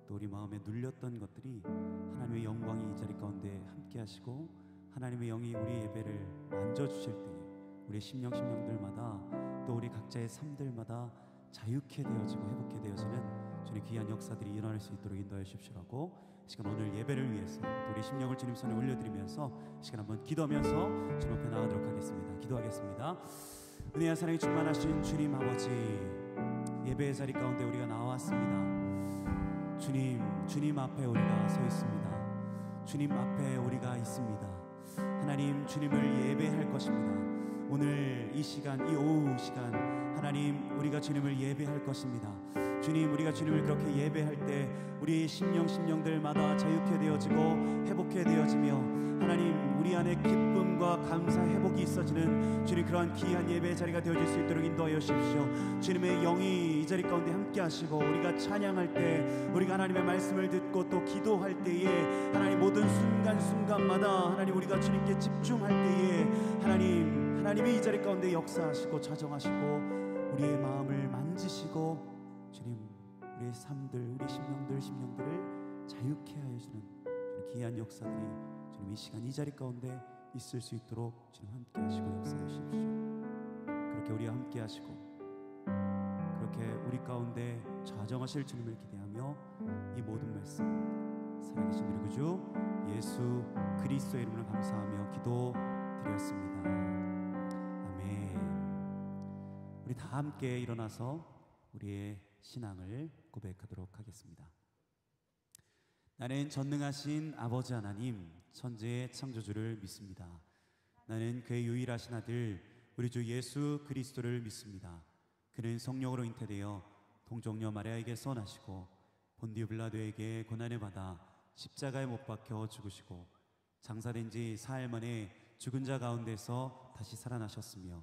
또 우리 마음에 눌렸던 것들이 하나님의 영광이 이 자리 가운데 함께 하시고 하나님의 영이 우리 예배를 만져주실 때에 우리 심령들마다 또 우리 각자의 삶들마다 자유케 되어지고 회복케 되어지는 주님 귀한 역사들이 일어날 수 있도록 인도하여 주십시오라고 시간 오늘 예배를 위해서 또 우리 심령을 주님 손에 올려드리면서 시간 한번 기도하면서 주님 앞에 나가도록 하겠습니다. 기도하겠습니다. 은혜와 사랑이 충만하신 주님 아버지, 예배의 자리 가운데 우리가 나왔습니다. 주님 앞에 우리가 서 있습니다. 주님 앞에 우리가 있습니다. 하나님, 주님을 예배할 것입니다. 오늘 이 시간, 이 오후 시간 하나님, 우리가 주님을 예배할 것입니다. 주님, 우리가 주님을 그렇게 예배할 때 우리 심령들마다 자유케 되어지고 회복케 되어지며 하나님, 우리 안에 기쁨과 감사, 회복이 있어지는 주님 그러한 귀한 예배의 자리가 되어질 수 있도록 인도하여 주십시오. 주님의 영이 이 자리 가운데 함께 하시고 우리가 찬양할 때, 우리가 하나님의 말씀을 듣고 또 기도할 때에 하나님 모든 순간순간마다 하나님 우리가 주님께 집중할 때에 하나님이 이 자리 가운데 역사하시고 자정하시고 우리의 마음을 만지시고 주님 우리의 삶들, 우리 심령들을 자유케 하여 주는 귀한 역사들이 주님 이 시간 이 자리 가운데 있을 수 있도록 주님 함께 하시고 역사해 주십시오. 그렇게 우리와 함께 하시고 그렇게 우리 가운데 좌정하실 주님을 기대하며 이 모든 말씀 살아계신 우리 구주 예수 그리스도의 이름으로 감사하며 기도드렸습니다. 아멘. 우리 다 함께 일어나서 우리의 신앙을 고백하도록 하겠습니다. 나는 전능하신 아버지 하나님, 천지의 창조주를 믿습니다. 나는 그의 유일하신 아들 우리 주 예수 그리스도를 믿습니다. 그는 성령으로 잉태되어 동정녀 마리아에게서 나시고 본디오 빌라도에게 고난을 받아 십자가에 못 박혀 죽으시고 장사된 지 사흘 만에 죽은 자 가운데서 다시 살아나셨으며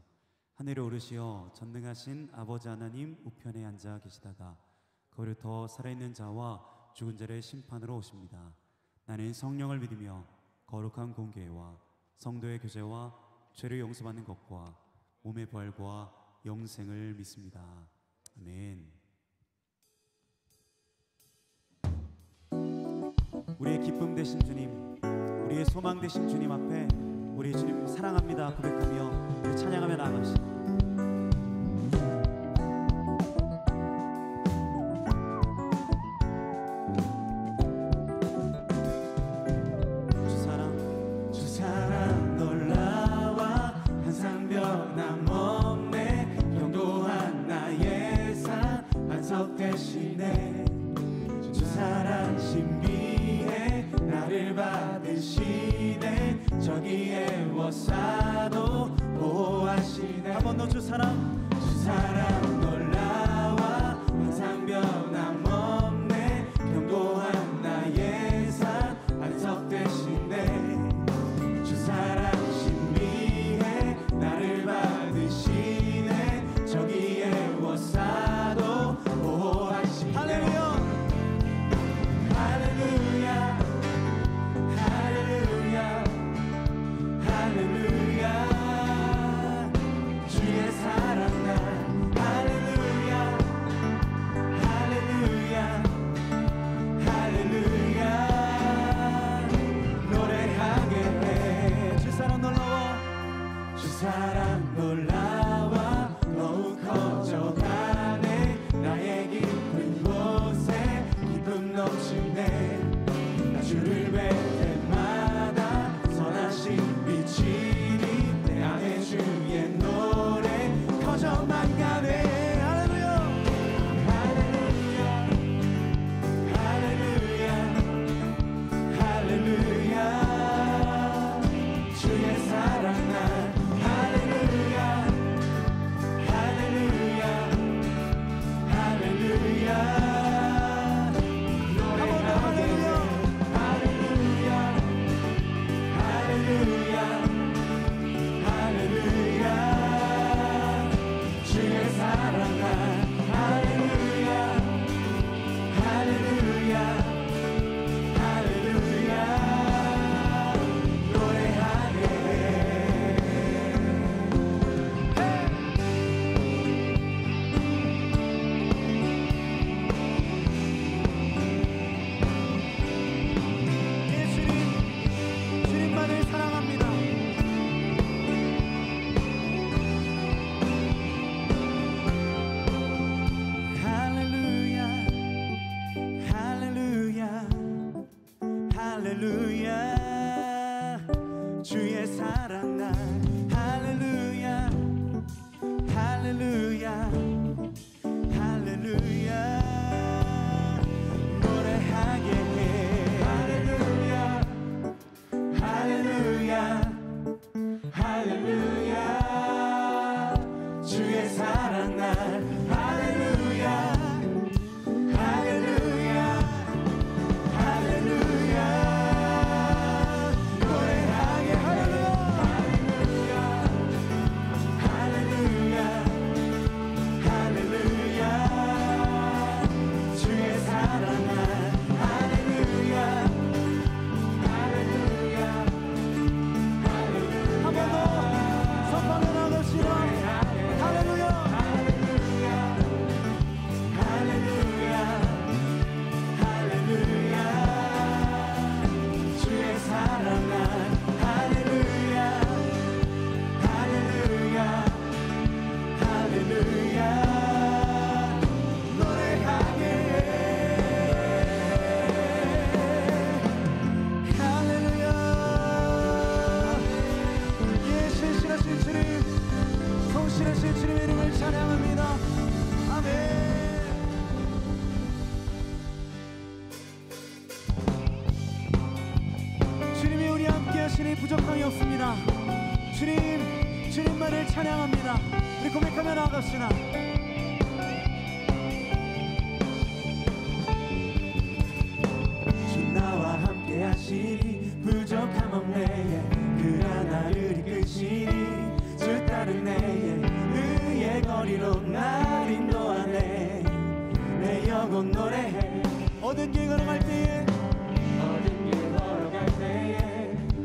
하늘에 오르시어 전능하신 아버지 하나님 우편에 앉아 계시다가 거기로부터 살아있는 자와 죽은 자를 심판으로 오십니다. 나는 성령을 믿으며 거룩한 공교회와 성도의 교제와 죄를 용서받는 것과 몸의 부활과 영생을 믿습니다. 아멘. 우리의 기쁨 되신 주님, 우리의 소망 되신 주님 앞에 우리 주님 사랑합니다 고백하며 우리 찬양하며 나아갑시다. 주 사랑 놀라와 항상 변함없네 견고한 나의 삶 반석 되시네 주 사랑 신비해 나를 받으시네 저기에 워싸도 보호하시네 할렐루야 할렐루야 할렐루야 할렐루야 사랑 놀라와 더욱 커져가네 나의 깊은 곳에 기쁨 넘치네 나 주를 뵐 때마다 선하신 빛이니 내 안에 주의 노래 커져만 가네 할렐루야 할렐루야 주의 사랑 날 할렐루야 할렐루야 할렐루야 노래하게 해 할렐루야 할렐루야 할렐루야 주의 사랑 날 할렐루야 할렐루야 할렐루야 노래하게 할렐루야 할렐루야 할렐루야 주의 사랑 날 할렐루야 할렐루야 한 번 더 선방에 나갑시다 할렐루야 할렐루야 할렐루야 할렐루야 주의 사랑 날 할렐루야 할렐루야 할렐루야 노래하게 할렐루야 예 신실하신 주님 성실하신 주님의 이름을 찬양합니다 아멘 주님이 우리 함께 하시니 부족함이 없습니다 주님만을 찬양합니다 우리 고백하며 나아갑시다 주 나와 함께 하시니 부족함 없네 그 하나를 이끄시니 주 따른 내의 의의 거리로 날 인도하네 내 영혼 노래해 어떤 길 걸어갈 때에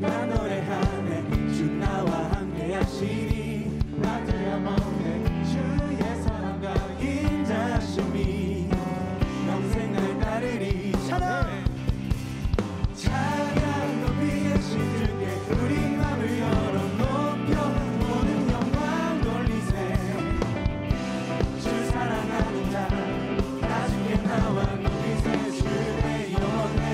나 노래하네 주 나와 함께 하시니 나 두려움없네 주의 사랑과 인자하심이 평생 날 따르리 찬양 찬양 높이 계신 주께 우리 맘을 열어 높여 모든 영광 돌리세 주 사랑하는 자 나중에 나와 높이세 주의 영원해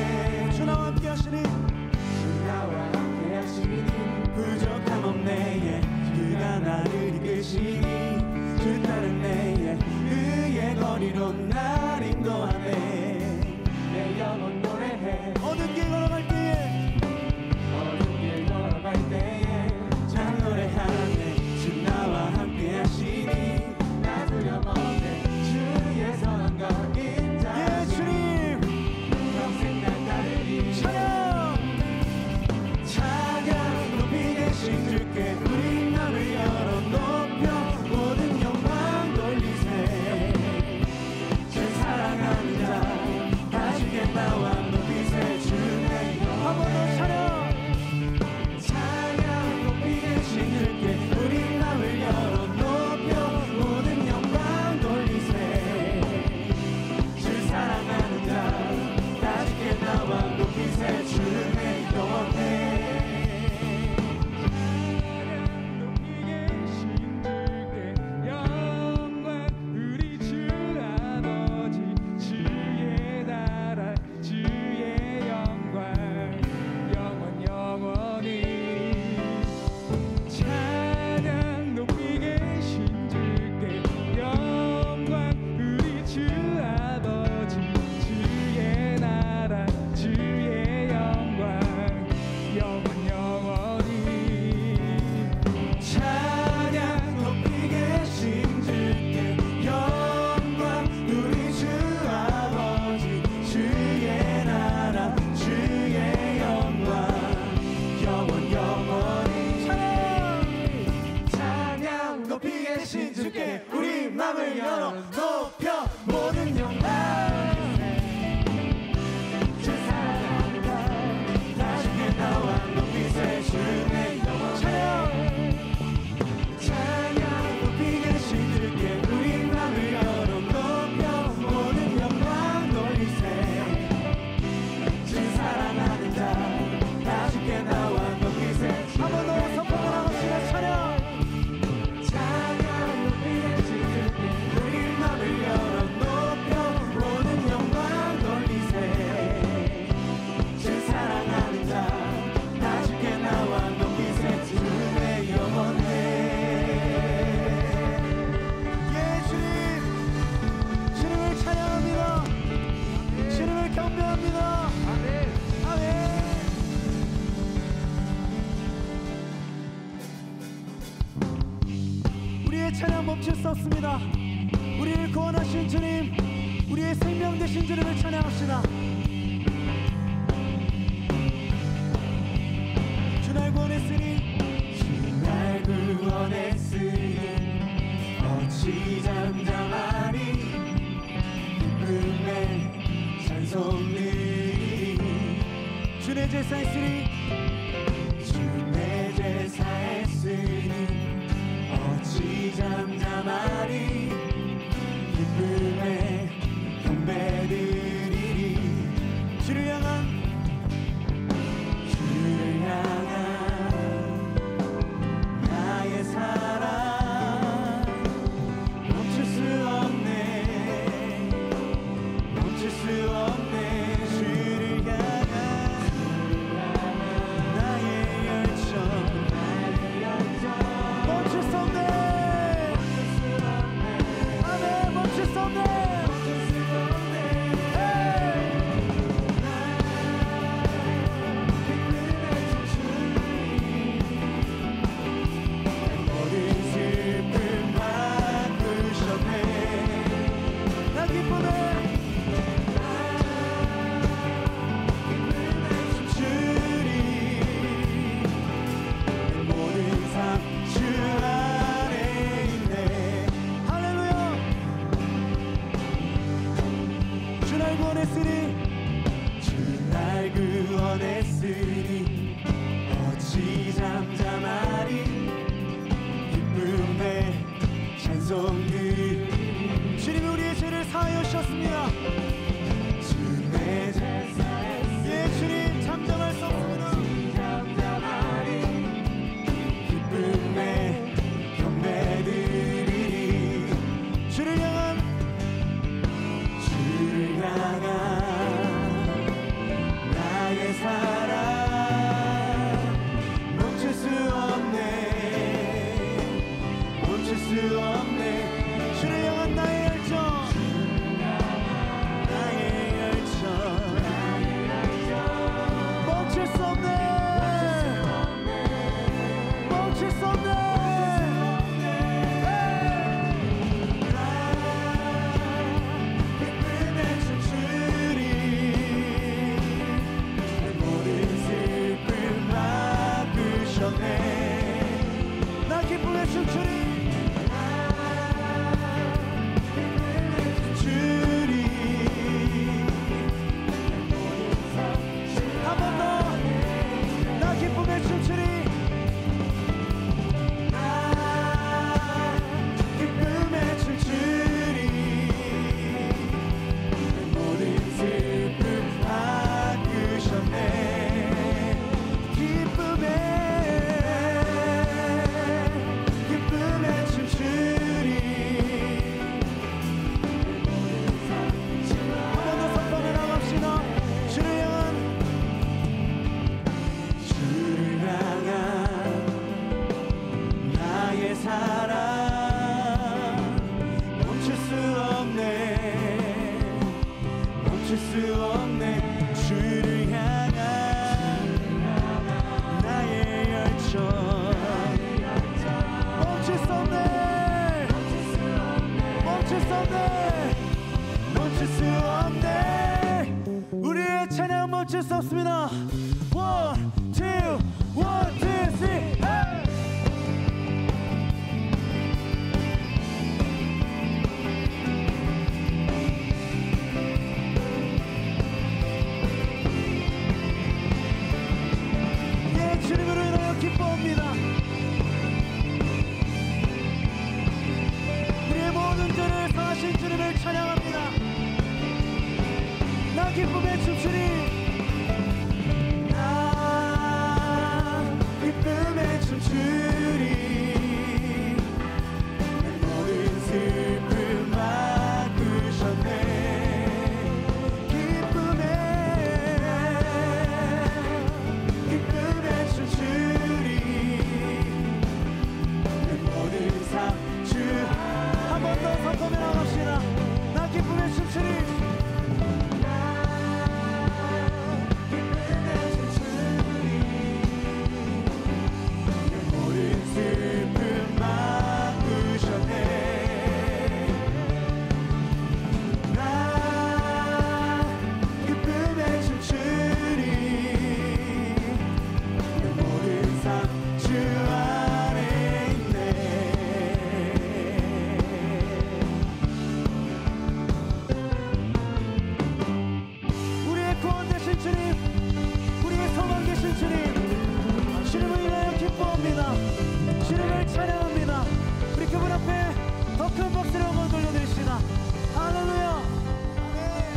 찬양 멈출 수 없습니다. 우리를 구원하신 주님, 우리의 생명 되신 주님을 찬양합시다. 주 날 구원했으니, 주 날 구원했으니 어찌 잠잠하리. 기쁨에 찬송 드리리. 주 내 제사했으니, 주 내 제사했으니 어찌 잠잠하리. 기쁨에 경배드리리. 주를 향한 나의 사랑 멈출 수 없네. 멈출 수 없네. 주를 향한 나의 열정 멈출 수 없네. 아멘. 멈출 수 없네. 주님이 우리의 죄를 사하여 주셨습니다. 예, 주님 잠잠할 수 없습니다. 기쁨에 경배드리리. 주를 향한 나의 사랑 멈출 수 없네. 멈출 수 없네. 주를 향한 나의 열정, 나의 열정 멈출 수 없네. 멈출 수 없네. 기쁨에 춤추리. 내 모든 슬픔 바꾸셨네. 나 기쁨에 춤추리. 우리의 찬양 멈출 수 없습니다. One, two, one, two, three. 예, 주님으로 인하여 기뻐합니다. 우리의 모든 죄를 사하신 주님을 찬양합니다. 나 기쁨에 춤추리. 나 기쁨에 춤추리. 내 모든 슬픔 바꾸셨네. 기쁨에 춤추리. 내 모든 삶 주 한 번 더 선포해 나갑시다. 나 기쁨에 춤추리. 주님, 주님을 인하여 기뻐합니다. 주님을 찬양합니다. 우리 그분 앞에 더 큰 박수를 한번 돌려드립시다. 할렐루야. 아멘.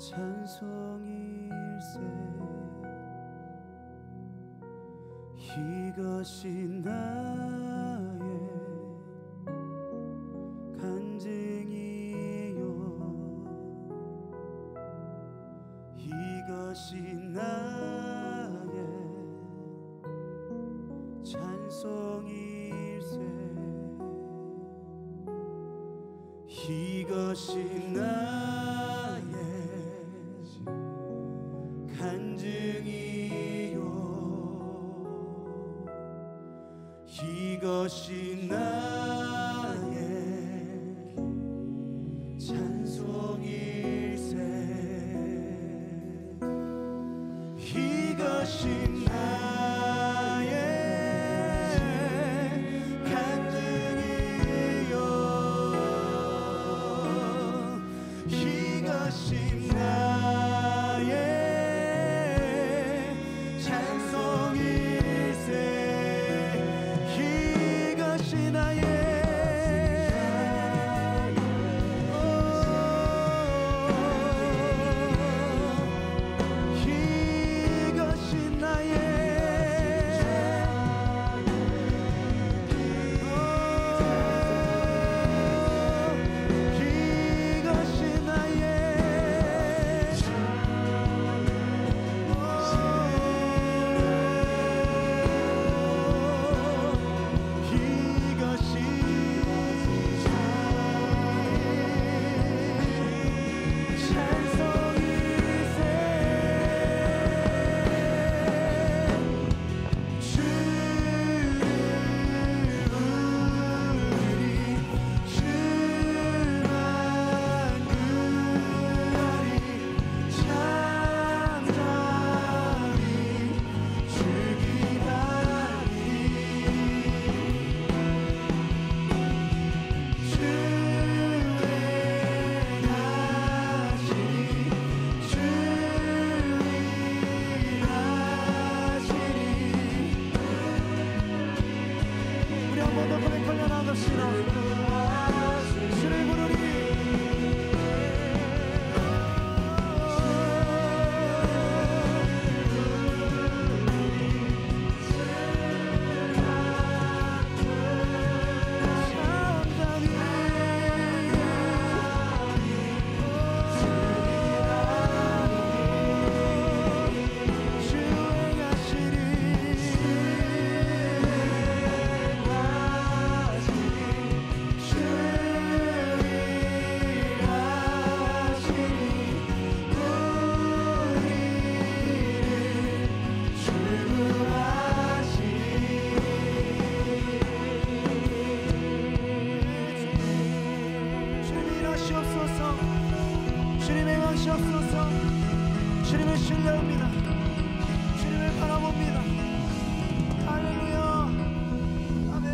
찬송일세 이것이 나의 간증이요 이것이 나의 찬송일세 이것이 나의 간증이요 이것이 나의 찬송일세 이것이 나의 간증이요 이것이 나의 찬송일세 이것이 나의 주님을 신뢰합니다. 주님을 바라봅니다. 할렐루야. 아멘.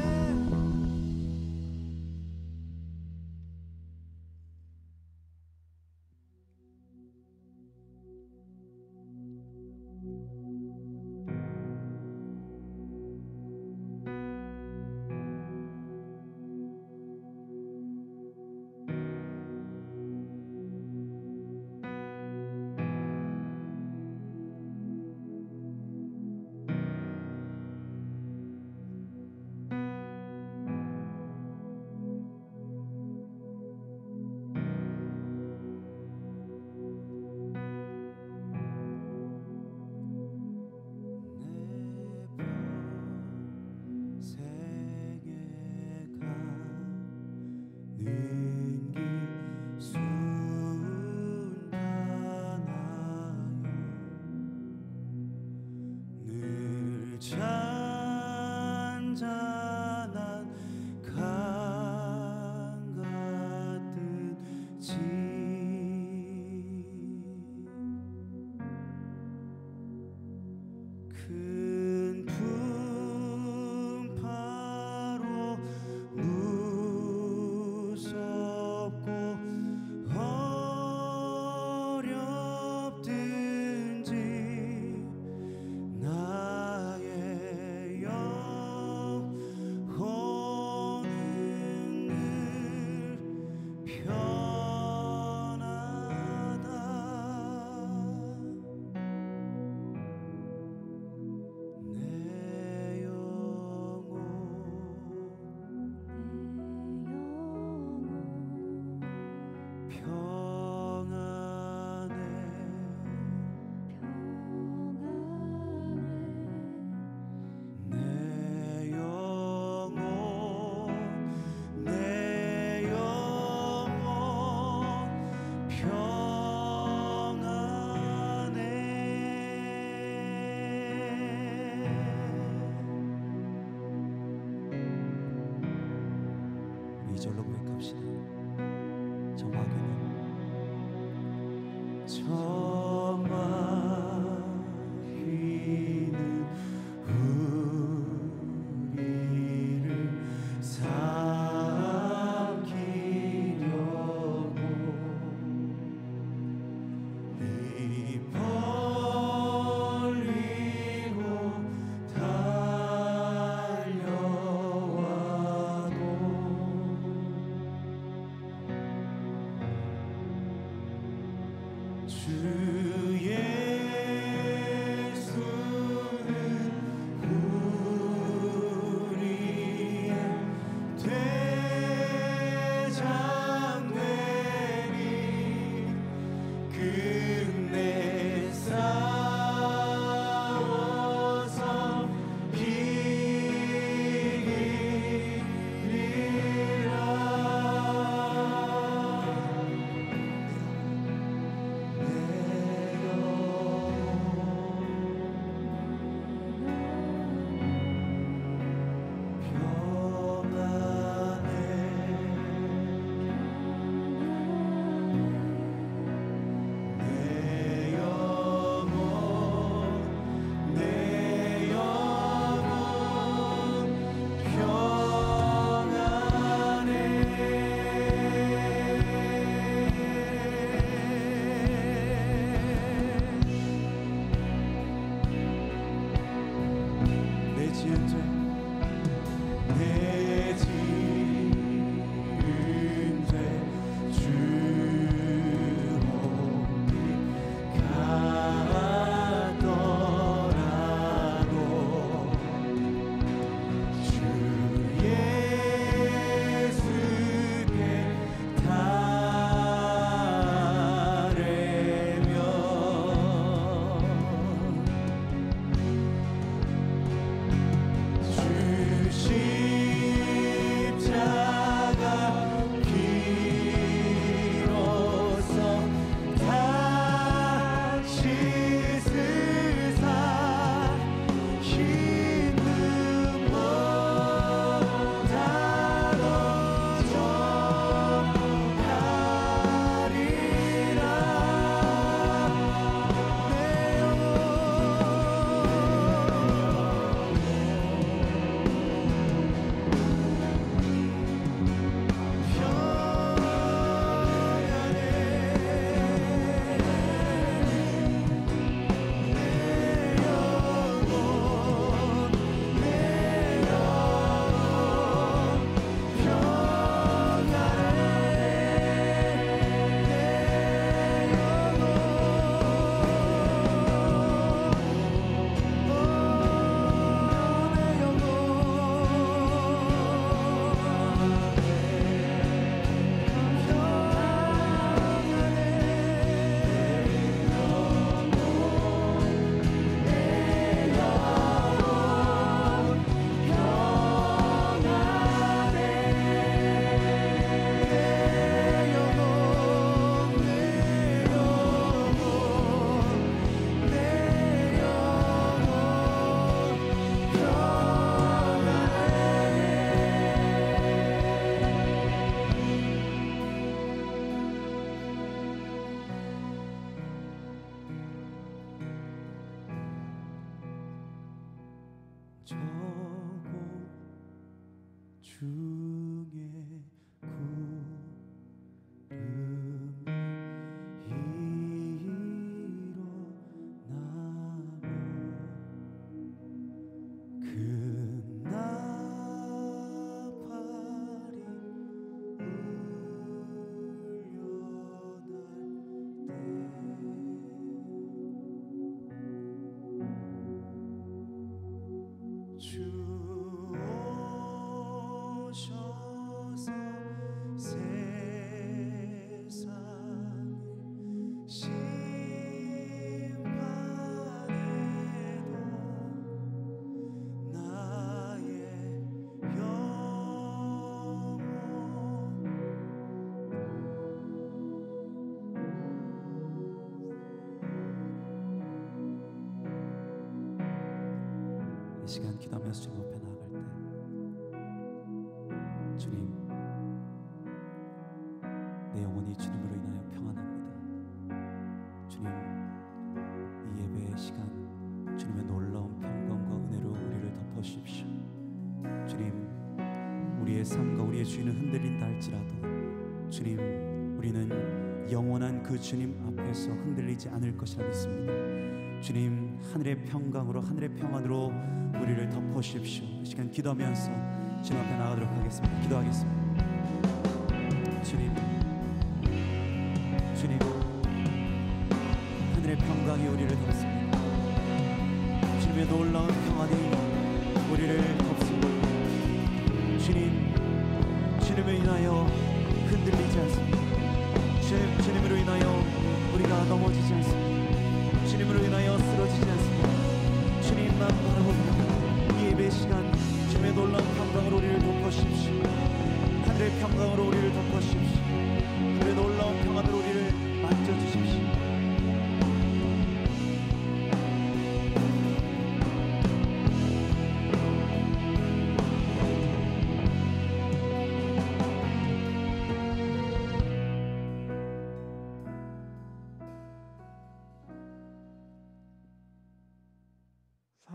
이 시간 기도하면서 주님 앞에 나아갈 때 주님, 내 영혼이 주님으로 인하여 평안합니다. 주님, 이 예배의 시간 주님의 놀라운 평강과 은혜로 우리를 덮어주십시오. 주님, 우리의 삶과 우리의 주인은 흔들린다 할지라도 주님, 우리는 영원한 그 주님 앞에서 흔들리지 않을 것이라 믿습니다. 주님, 하늘의 평강으로, 하늘의 평안으로 우리를 덮어주십시오. 이 시간 기도하면서 주님 앞에 나가도록 하겠습니다. 기도하겠습니다. 주님, 하늘의 평강이 우리를 덮습니다. 주님의 놀라운 평안이 우리를 덮습니다. 주님으로 인하여 흔들리지 않습니다. 주님으로 인하여 우리가 넘어지지 않습니다. 주님으로 인하여 쓰러지지 않습니다. 주님만 바라봅니다. 이 예배 시간 주님의 놀라운 평강으로 우리를 덮어주십시오. 하늘의 평강으로 우리를 덮어주십시오. 하늘의 놀라운 평안으로 우리를 만져주십시오.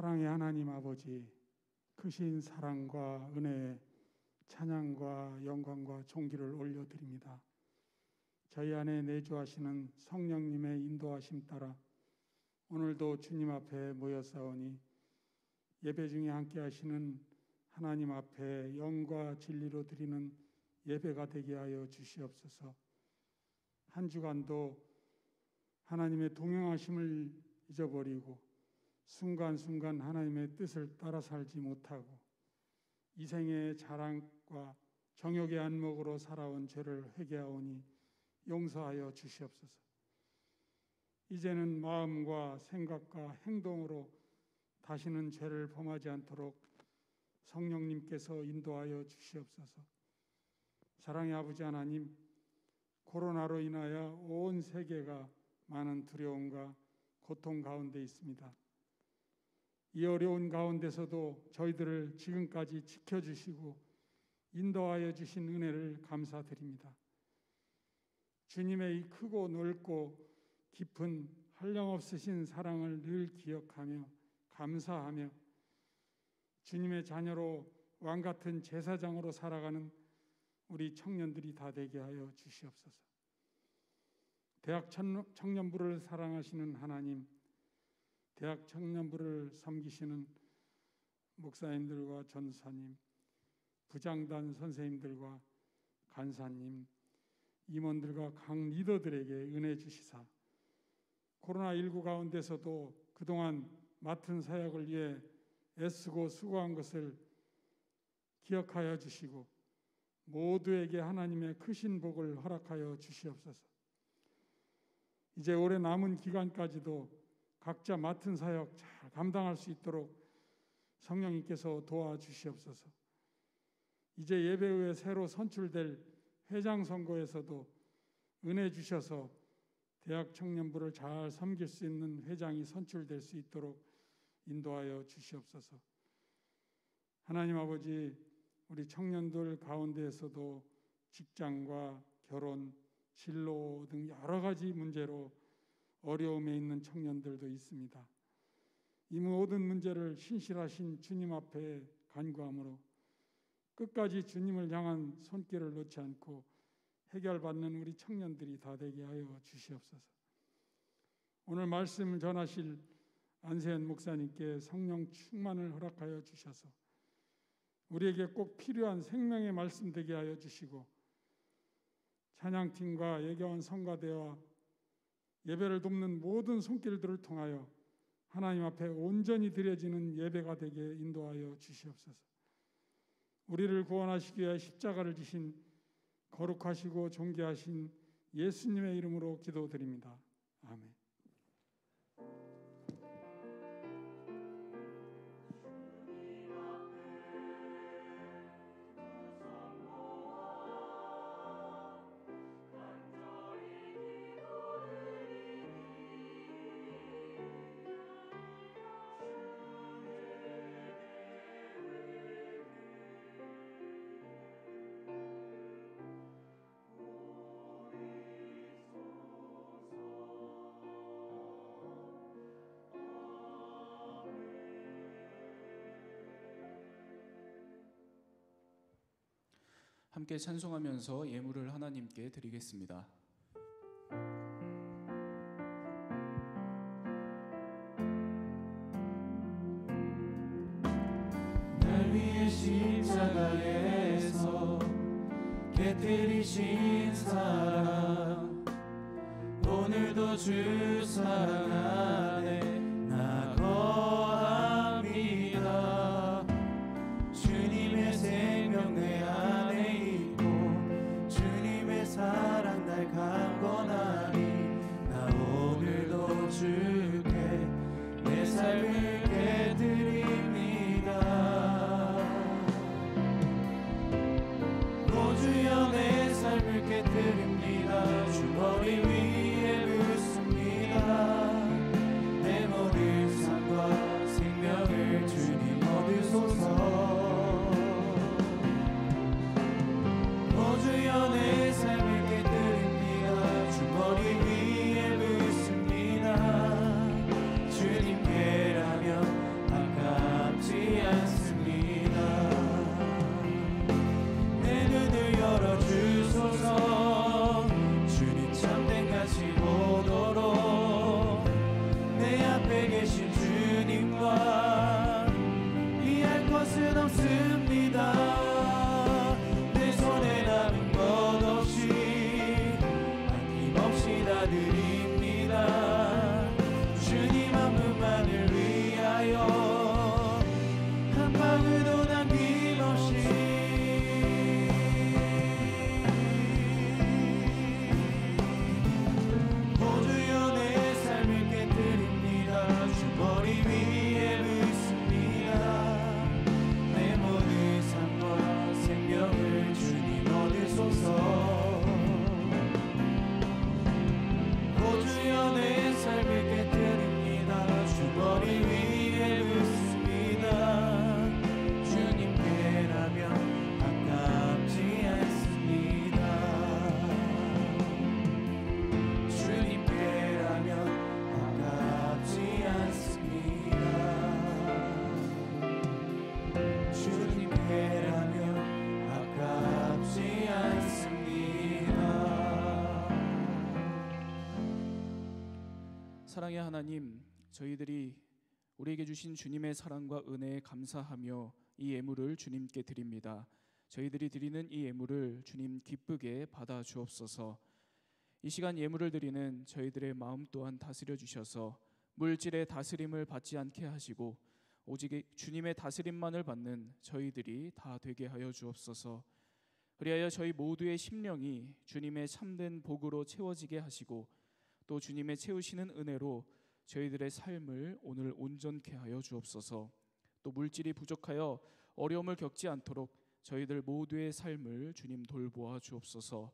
사랑의 하나님 아버지, 크신 사랑과 은혜에 찬양과 영광과 존귀를 올려드립니다. 저희 안에 내주하시는 성령님의 인도하심 따라 오늘도 주님 앞에 모여싸우니 예배 중에 함께 하시는 하나님 앞에 영과 진리로 드리는 예배가 되게 하여 주시옵소서. 한 주간도 하나님의 동행하심을 잊어버리고 순간순간 하나님의 뜻을 따라 살지 못하고 이생의 자랑과 정욕의 안목으로 살아온 죄를 회개하오니 용서하여 주시옵소서. 이제는 마음과 생각과 행동으로 다시는 죄를 범하지 않도록 성령님께서 인도하여 주시옵소서. 사랑의 아버지 하나님, 코로나로 인하여 온 세계가 많은 두려움과 고통 가운데 있습니다. 이 어려운 가운데서도 저희들을 지금까지 지켜주시고 인도하여 주신 은혜를 감사드립니다. 주님의 이 크고 넓고 깊은 한량없으신 사랑을 늘 기억하며 감사하며 주님의 자녀로 왕같은 제사장으로 살아가는 우리 청년들이 다 되게 하여 주시옵소서. 대학 청년부를 사랑하시는 하나님, 대학 청년부를 섬기시는 목사님들과 전사님, 부장단 선생님들과 간사님, 임원들과 각 리더들에게 은혜 주시사 코로나19 가운데서도 그동안 맡은 사역을 위해 애쓰고 수고한 것을 기억하여 주시고 모두에게 하나님의 크신 복을 허락하여 주시옵소서. 이제 올해 남은 기간까지도 각자 맡은 사역 잘 감당할 수 있도록 성령님께서 도와주시옵소서. 이제 예배 후에 새로 선출될 회장 선거에서도 은혜 주셔서 대학 청년부를 잘 섬길 수 있는 회장이 선출될 수 있도록 인도하여 주시옵소서. 하나님 아버지, 우리 청년들 가운데에서도 직장과 결혼, 진로 등 여러 가지 문제로 어려움에 있는 청년들도 있습니다. 이 모든 문제를 신실하신 주님 앞에 간구함으로 끝까지 주님을 향한 손길을 놓지 않고 해결받는 우리 청년들이 다 되게 하여 주시옵소서. 오늘 말씀을 전하실 안세현 목사님께 성령 충만을 허락하여 주셔서 우리에게 꼭 필요한 생명의 말씀 되게 하여 주시고 찬양팀과 예교원 성가대와 예배를 돕는 모든 손길들을 통하여 하나님 앞에 온전히 드려지는 예배가 되게 인도하여 주시옵소서. 우리를 구원하시기 위해 십자가를 지신 거룩하시고 존귀하신 예수님의 이름으로 기도드립니다. 아멘. 함께 찬송하면서 예물을 하나님께 드리겠습니다. 날 위해 십자가에서 깨뜨리신 사랑, 오늘도 주 사랑 안에 나 거합니다. 주님의 생명 내 안에 있고 주님의 사랑 날 강건하니 나 오늘도 주께 내 삶을 깨드립니다. 오 주여 내 삶을 깨뜨립니다. 주 머리 위에 묻습니다. 내 모든 삶과 생명을 주님 얻으소서. 오 주여 내 삶을 깨뜨립니다. 주 머리 위에 묻습니다. 주님께라면 아깝지 않습니다. 내 눈을 열어주소서. 주님 참된 가시 보도록 내 앞에 계신 주님과 이할 것은 없습니다. 내 손에 남은 것 없이 아낌없이 다 드립니다. 주님 한 분만을 위하여 한 방울도 남김없이. 오 주여 내 삶을 깨뜨립니다. 주 머리 위에 묻습니다. 내 모든 삶과 생명을 주님 얻으소서. 오 주여 내 삶을 깨뜨립니다. 주 머리 위에 묻습니다. 주님께라면 아깝지 않습니다. 주님께라면 아깝지 않습니다. 주님께라면 아깝지 않습니다. 사랑의 하나님, 저희들이 우리에게 주신 주님의 사랑과 은혜에 감사하며 이 예물을 주님께 드립니다. 저희들이 드리는 이 예물을 주님 기쁘게 받아 주옵소서. 이 시간 예물을 드리는 저희들의 마음 또한 다스려 주셔서 물질의 다스림을 받지 않게 하시고 오직 주님의 다스림만을 받는 저희들이 다 되게 하여 주옵소서. 그리하여 저희 모두의 심령이 주님의 참된 복으로 채워지게 하시고 또 주님의 채우시는 은혜로 저희들의 삶을 오늘 온전케 하여 주옵소서. 또 물질이 부족하여 어려움을 겪지 않도록 저희들 모두의 삶을 주님 돌보아 주옵소서.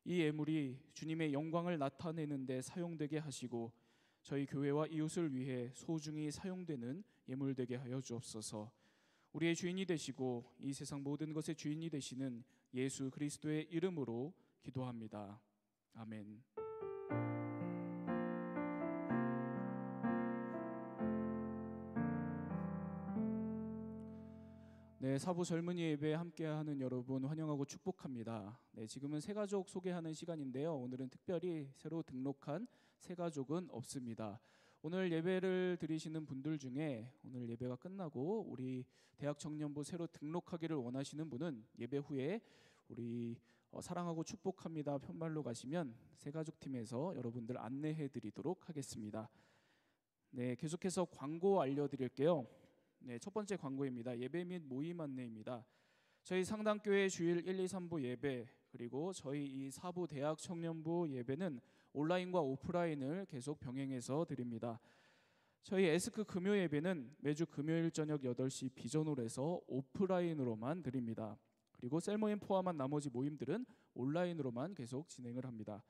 이 예물이 주님의 영광을 나타내는 데 사용되게 하시고 저희 교회와 이웃을 위해 소중히 사용되는 예물 되게 하여 주옵소서. 우리의 주인이 되시고 이 세상 모든 것의 주인이 되시는 예수 그리스도의 이름으로 기도합니다. 아멘. 네, 사부 젊은이 예배에 함께하는 여러분 환영하고 축복합니다. 네, 지금은 새가족 소개하는 시간인데요. 오늘은 특별히 새로 등록한 새가족은 없습니다. 오늘 예배를 드리시는 분들 중에 오늘 예배가 끝나고 우리 대학 청년부 새로 등록하기를 원하시는 분은 예배 후에 우리 사랑하고 축복합니다 편말로 가시면 새가족팀에서 여러분들 안내해 드리도록 하겠습니다. 네, 계속해서 광고 알려드릴게요. 네, 첫 번째 광고입니다. 예배 및 모임 안내입니다. 저희 상당교회 주일 1, 2, 3부 예배 그리고 저희 이 사부 대학 청년부 예배는 온라인과 오프라인을 계속 병행해서 드립니다. 저희 에스크 금요 예배는 매주 금요일 저녁 8시 비전홀에서 오프라인으로만 드립니다. 그리고 셀모임 포함한 나머지 모임들은 온라인으로만 계속 진행을 합니다.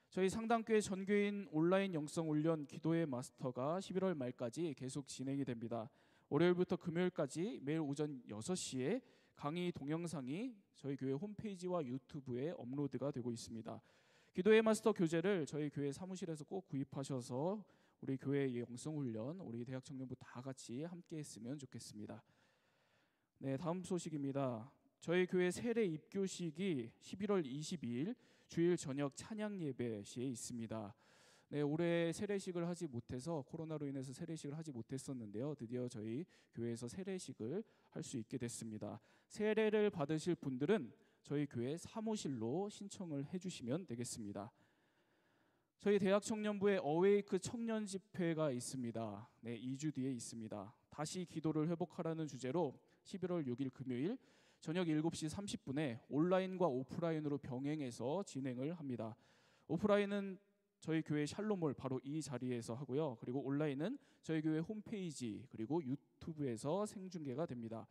저희 상당교회 전교인 온라인 영성훈련 기도의 마스터가 11월 말까지 계속 진행이 됩니다. 월요일부터 금요일까지 매일 오전 6시에 강의 동영상이 저희 교회 홈페이지와 유튜브에 업로드가 되고 있습니다. 기도의 마스터 교재를 저희 교회 사무실에서 꼭 구입하셔서 우리 교회의 영성훈련, 우리 대학 청년부 다 같이 함께 했으면 좋겠습니다. 네, 다음 소식입니다. 저희 교회 세례 입교식이 11월 22일 주일 저녁 찬양 예배 시에 있습니다. 네, 올해 세례식을 하지 못해서 코로나로 인해서 세례식을 하지 못했었는데요. 드디어 저희 교회에서 세례식을 할 수 있게 됐습니다. 세례를 받으실 분들은 저희 교회 사무실로 신청을 해주시면 되겠습니다. 저희 대학 청년부에 어웨이크 청년 집회가 있습니다. 네, 2주 뒤에 있습니다. 다시 기도를 회복하라는 주제로 11월 6일 금요일 저녁 7시 30분에 온라인과 오프라인으로 병행해서 진행을 합니다. 오프라인은 저희 교회 샬롬홀 바로 이 자리에서 하고요. 그리고 온라인은 저희 교회 홈페이지 그리고 유튜브에서 생중계가 됩니다.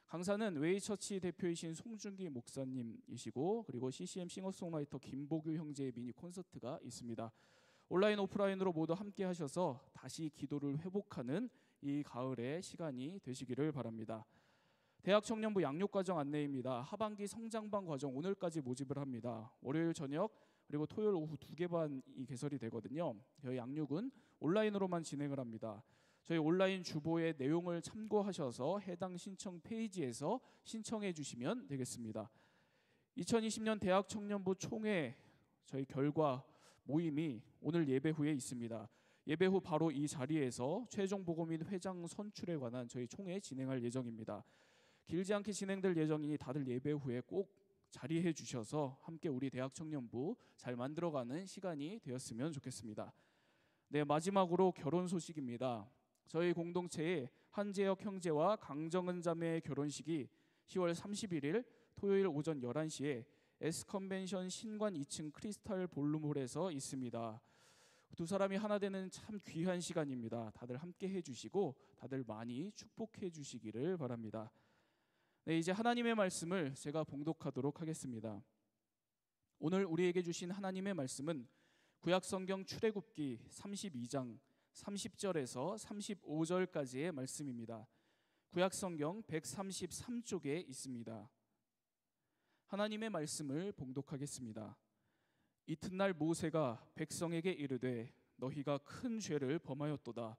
강사는 웨이처치 대표이신 송준기 목사님이시고 그리고 CCM 싱어송라이터 김보규 형제의 미니 콘서트가 있습니다. 온라인 오프라인으로 모두 함께 하셔서 다시 기도를 회복하는 이 가을의 시간이 되시기를 바랍니다. 대학 청년부 양육과정 안내입니다. 하반기 성장반 과정 오늘까지 모집을 합니다. 월요일 저녁 그리고 토요일 오후 2개 반이 개설이 되거든요. 저희 양육은 온라인으로만 진행을 합니다. 저희 온라인 주보의 내용을 참고하셔서 해당 신청 페이지에서 신청해 주시면 되겠습니다. 2020년 대학 청년부 총회 저희 결과 모임이 오늘 예배 후에 있습니다. 예배 후 바로 이 자리에서 최종 보고 및 회장 선출에 관한 저희 총회 진행할 예정입니다. 길지 않게 진행될 예정이니 다들 예배 후에 꼭 자리해 주셔서 함께 우리 대학 청년부 잘 만들어가는 시간이 되었으면 좋겠습니다. 네, 마지막으로 결혼 소식입니다. 저희 공동체의 한재혁 형제와 강정은 자매의 결혼식이 10월 31일 토요일 오전 11시에 S컨벤션 신관 2층 크리스탈 볼룸홀에서 있습니다. 두 사람이 하나 되는 참 귀한 시간입니다. 다들 함께 해주시고 다들 많이 축복해 주시기를 바랍니다. 네, 이제 하나님의 말씀을 제가 봉독하도록 하겠습니다. 오늘 우리에게 주신 하나님의 말씀은 구약성경 출애굽기 32장 30절에서 35절까지의 말씀입니다. 구약성경 133쪽에 있습니다. 하나님의 말씀을 봉독하겠습니다. 이튿날 모세가 백성에게 이르되 너희가 큰 죄를 범하였도다.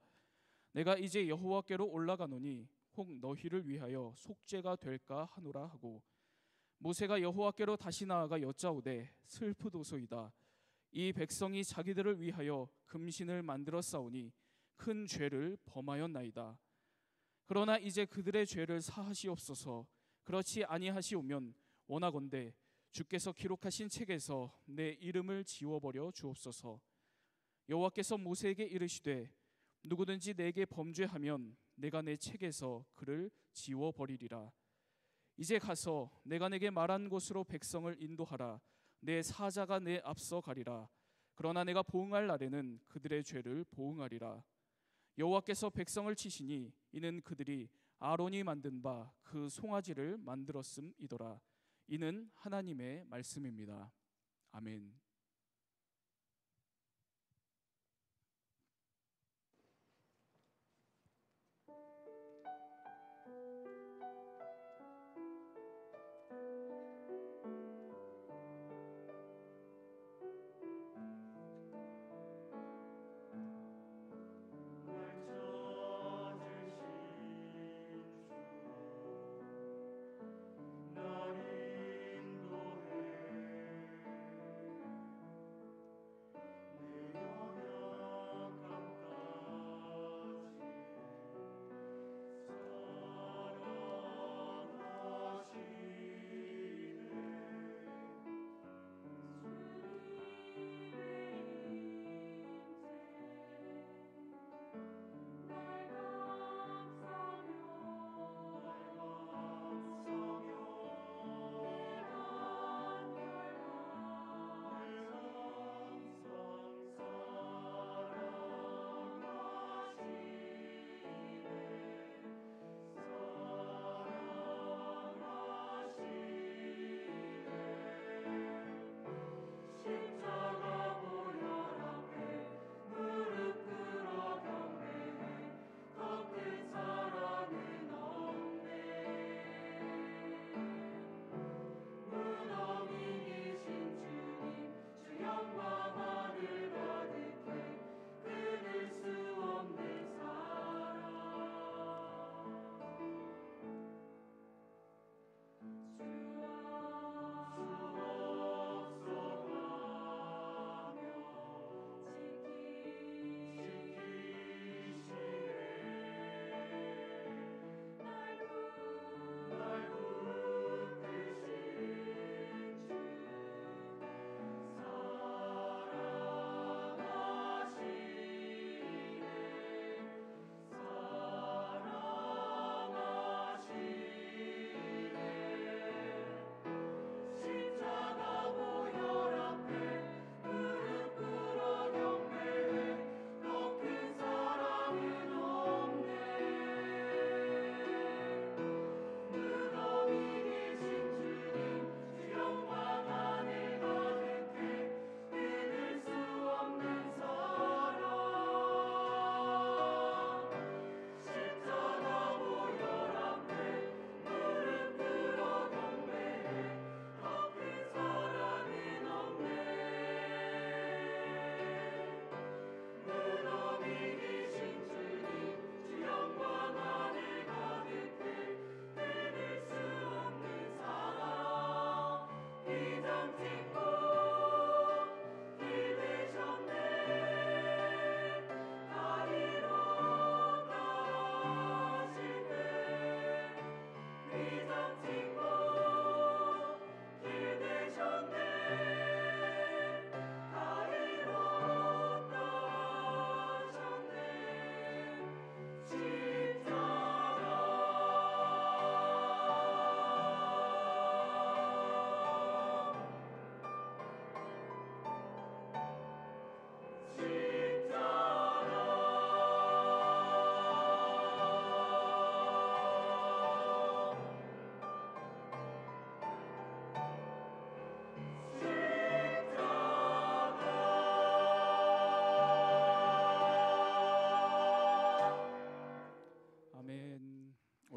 내가 이제 여호와께로 올라가노니 혹 너희를 위하여 속죄가 될까 하노라 하고 모세가 여호와께로 다시 나아가 여짜오되 슬프도소이다. 이 백성이 자기들을 위하여 금신을 만들어 싸우니 큰 죄를 범하였나이다. 그러나 이제 그들의 죄를 사하시옵소서. 그렇지 아니하시오면 원하건대 주께서 기록하신 책에서 내 이름을 지워버려 주옵소서. 여호와께서 모세에게 이르시되 누구든지 내게 범죄하면 내가 내 책에서 그를 지워버리리라. 이제 가서 내가 내게 말한 곳으로 백성을 인도하라. 내 사자가 내 앞서 가리라. 그러나 내가 보응할 날에는 그들의 죄를 보응하리라. 여호와께서 백성을 치시니 이는 그들이 아론이 만든 바 그 송아지를 만들었음이더라. 이는 하나님의 말씀입니다. 아멘.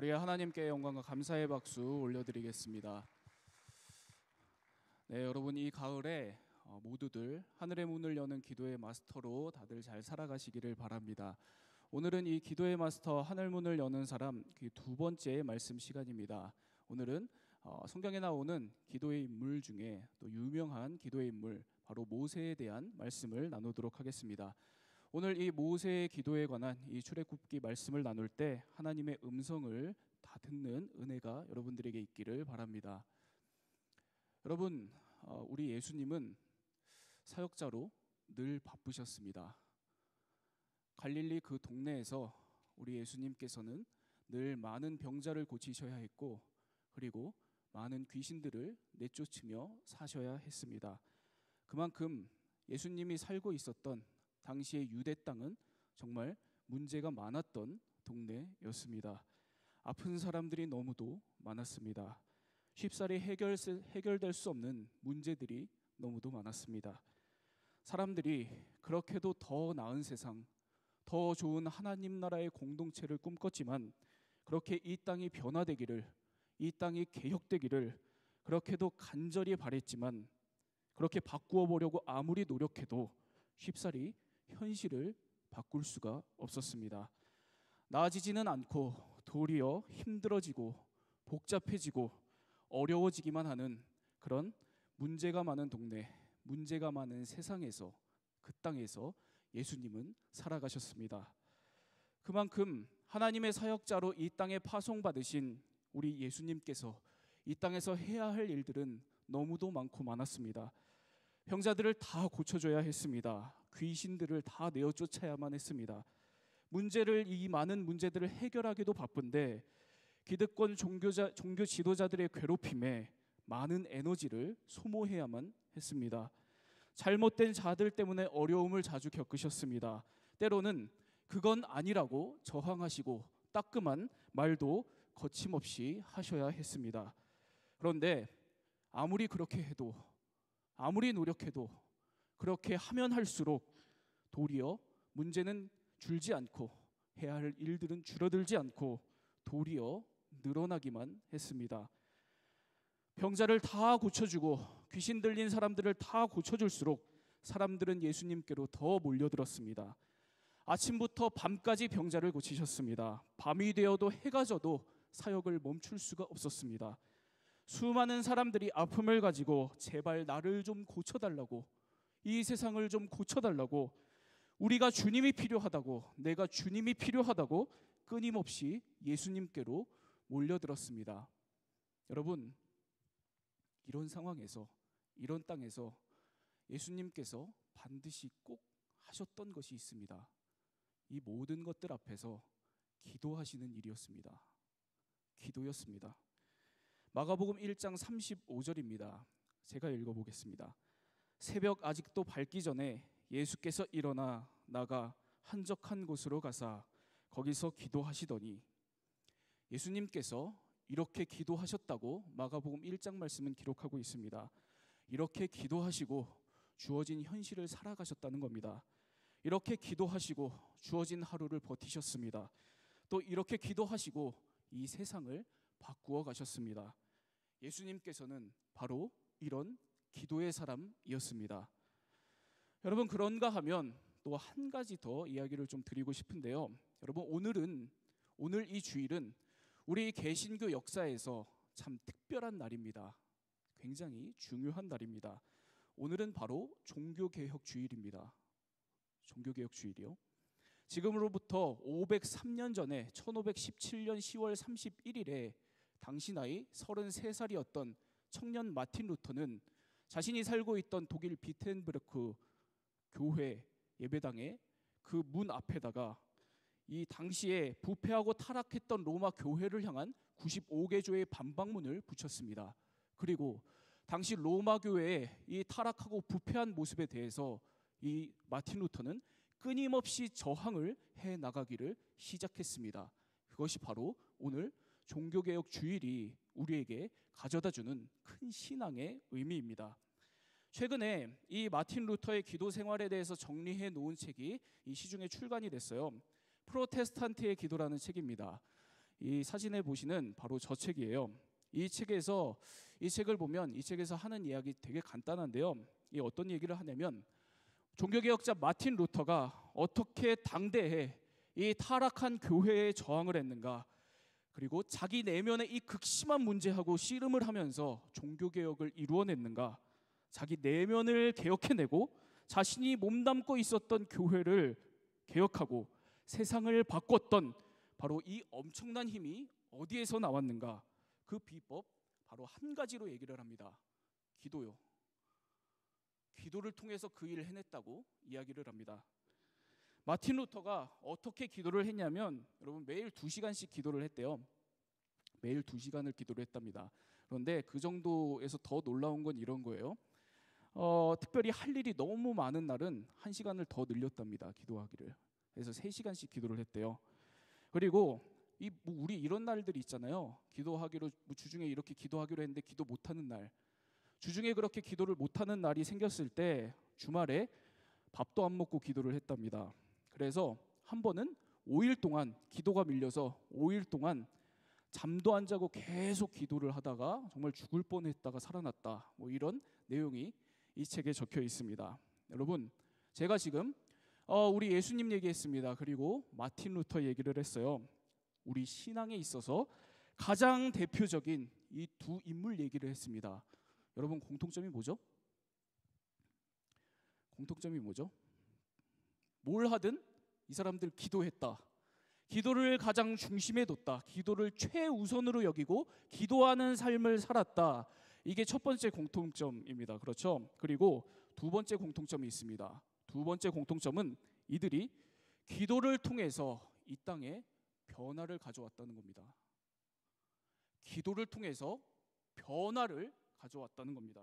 우리 하나님께 영광과 감사의 박수 올려드리겠습니다. 네, 여러분 이 가을에 모두들 하늘의 문을 여는 기도의 마스터로 다들 잘 살아가시기를 바랍니다. 오늘은 이 기도의 마스터 하늘 문을 여는 사람 그 두 번째 말씀 시간입니다. 오늘은 성경에 나오는 기도의 인물 중에 또 유명한 기도의 인물 바로 모세에 대한 말씀을 나누도록 하겠습니다. 오늘 이 모세의 기도에 관한 이 출애굽기 말씀을 나눌 때 하나님의 음성을 다 듣는 은혜가 여러분들에게 있기를 바랍니다. 여러분, 우리 예수님은 사역자로 늘 바쁘셨습니다. 갈릴리 그 동네에서 우리 예수님께서는 늘 많은 병자를 고치셔야 했고, 그리고 많은 귀신들을 내쫓으며 사셔야 했습니다. 그만큼 예수님이 살고 있었던 당시의 유대 땅은 정말 문제가 많았던 동네였습니다. 아픈 사람들이 너무도 많았습니다. 쉽사리 해결될 수 없는 문제들이 너무도 많았습니다. 사람들이 그렇게도 더 나은 세상, 더 좋은 하나님 나라의 공동체를 꿈꿨지만 그렇게 이 땅이 변화되기를, 이 땅이 개혁되기를 그렇게도 간절히 바랬지만 그렇게 바꾸어 보려고 아무리 노력해도 쉽사리 현실을 바꿀 수가 없었습니다. 나아지지는 않고 도리어 힘들어지고 복잡해지고 어려워지기만 하는 그런 문제가 많은 동네, 문제가 많은 세상에서, 그 땅에서 예수님은 살아가셨습니다. 그만큼 하나님의 사역자로 이 땅에 파송받으신 우리 예수님께서 이 땅에서 해야 할 일들은 너무도 많고 많았습니다. 병자들을 다 고쳐줘야 했습니다. 귀신들을 다 내어 쫓아야만 했습니다. 이 많은 문제들을 해결하기도 바쁜데 기득권 종교 지도자들의 괴롭힘에 많은 에너지를 소모해야만 했습니다. 잘못된 자들 때문에 어려움을 자주 겪으셨습니다. 때로는 그건 아니라고 저항하시고 따끔한 말도 거침없이 하셔야 했습니다. 그런데 아무리 그렇게 해도, 아무리 노력해도 그렇게 하면 할수록 도리어 문제는 줄지 않고 해야 할 일들은 줄어들지 않고 도리어 늘어나기만 했습니다. 병자를 다 고쳐주고 귀신 들린 사람들을 다 고쳐줄수록 사람들은 예수님께로 더 몰려들었습니다. 아침부터 밤까지 병자를 고치셨습니다. 밤이 되어도 해가 져도 사역을 멈출 수가 없었습니다. 수많은 사람들이 아픔을 가지고 제발 나를 좀 고쳐달라고, 이 세상을 좀 고쳐달라고, 우리가 주님이 필요하다고, 내가 주님이 필요하다고 끊임없이 예수님께로 몰려들었습니다. 여러분, 이런 상황에서, 이런 땅에서 예수님께서 반드시 꼭 하셨던 것이 있습니다. 이 모든 것들 앞에서 기도하시는 일이었습니다. 기도였습니다. 마가복음 1장 35절입니다. 제가 읽어보겠습니다. 새벽 아직도 밝기 전에 예수께서 일어나 나가 한적한 곳으로 가사 거기서 기도하시더니, 예수님께서 이렇게 기도하셨다고 마가복음 1장 말씀은 기록하고 있습니다. 이렇게 기도하시고 주어진 현실을 살아가셨다는 겁니다. 이렇게 기도하시고 주어진 하루를 버티셨습니다. 또 이렇게 기도하시고 이 세상을 바꾸어 가셨습니다. 예수님께서는 바로 이런 기도의 사람이었습니다. 여러분, 그런가 하면 또 한 가지 더 이야기를 좀 드리고 싶은데요. 여러분, 오늘 이 주일은 우리 개신교 역사에서 참 특별한 날입니다. 굉장히 중요한 날입니다. 오늘은 바로 종교개혁 주일입니다. 종교개혁 주일이요. 지금으로부터 503년 전에 1517년 10월 31일에 당시 나이 33살이었던 청년 마틴 루터는 자신이 살고 있던 독일 비텐브르크 교회 예배당의 그 문 앞에다가 이 당시에 부패하고 타락했던 로마 교회를 향한 95개조의 반박문을 붙였습니다. 그리고 당시 로마 교회의 이 타락하고 부패한 모습에 대해서 이 마틴 루터는 끊임없이 저항을 해 나가기를 시작했습니다. 그것이 바로 오늘 종교개혁 주일이 우리에게 가져다주는 큰 신앙의 의미입니다. 최근에 이 마틴 루터의 기도 생활에 대해서 정리해 놓은 책이 이 시중에 출간이 됐어요. 프로테스탄트의 기도라는 책입니다. 이 사진에 보시는 바로 저 책이에요. 이 책을 보면 이 책에서 하는 이야기 되게 간단한데요. 이 어떤 얘기를 하냐면 종교개혁자 마틴 루터가 어떻게 당대에 이 타락한 교회에 저항을 했는가, 그리고 자기 내면의 이 극심한 문제하고 씨름을 하면서 종교개혁을 이루어냈는가, 자기 내면을 개혁해내고 자신이 몸담고 있었던 교회를 개혁하고 세상을 바꿨던 바로 이 엄청난 힘이 어디에서 나왔는가, 그 비법 바로 한 가지로 얘기를 합니다. 기도요. 기도를 통해서 그 일을 해냈다고 이야기를 합니다. 마틴 루터가 어떻게 기도를 했냐면 여러분 매일 2시간씩 기도를 했대요. 매일 2시간을 기도를 했답니다. 그런데 그 정도에서 더 놀라운 건 이런 거예요. 특별히 할 일이 너무 많은 날은 1시간을 더 늘렸답니다. 기도하기를. 그래서 3시간씩 기도를 했대요. 그리고 우리 이런 날들이 있잖아요. 기도하기로 주중에 이렇게 기도하기로 했는데 기도 못하는 날, 주중에 그렇게 기도를 못하는 날이 생겼을 때 주말에 밥도 안 먹고 기도를 했답니다. 그래서 한 번은 5일 동안 기도가 밀려서 5일 동안 잠도 안 자고 계속 기도를 하다가 정말 죽을 뻔했다가 살아났다. 뭐 이런 내용이 이 책에 적혀 있습니다. 여러분, 제가 지금 우리 예수님 얘기했습니다. 그리고 마틴 루터 얘기를 했어요. 우리 신앙에 있어서 가장 대표적인 이 두 인물 얘기를 했습니다. 여러분, 공통점이 뭐죠? 공통점이 뭐죠? 뭘 하든 이 사람들 기도했다. 기도를 가장 중심에 뒀다. 기도를 최우선으로 여기고 기도하는 삶을 살았다. 이게 첫 번째 공통점입니다. 그렇죠? 그리고 두 번째 공통점이 있습니다. 두 번째 공통점은 이들이 기도를 통해서 이 땅에 변화를 가져왔다는 겁니다. 기도를 통해서 변화를 가져왔다는 겁니다.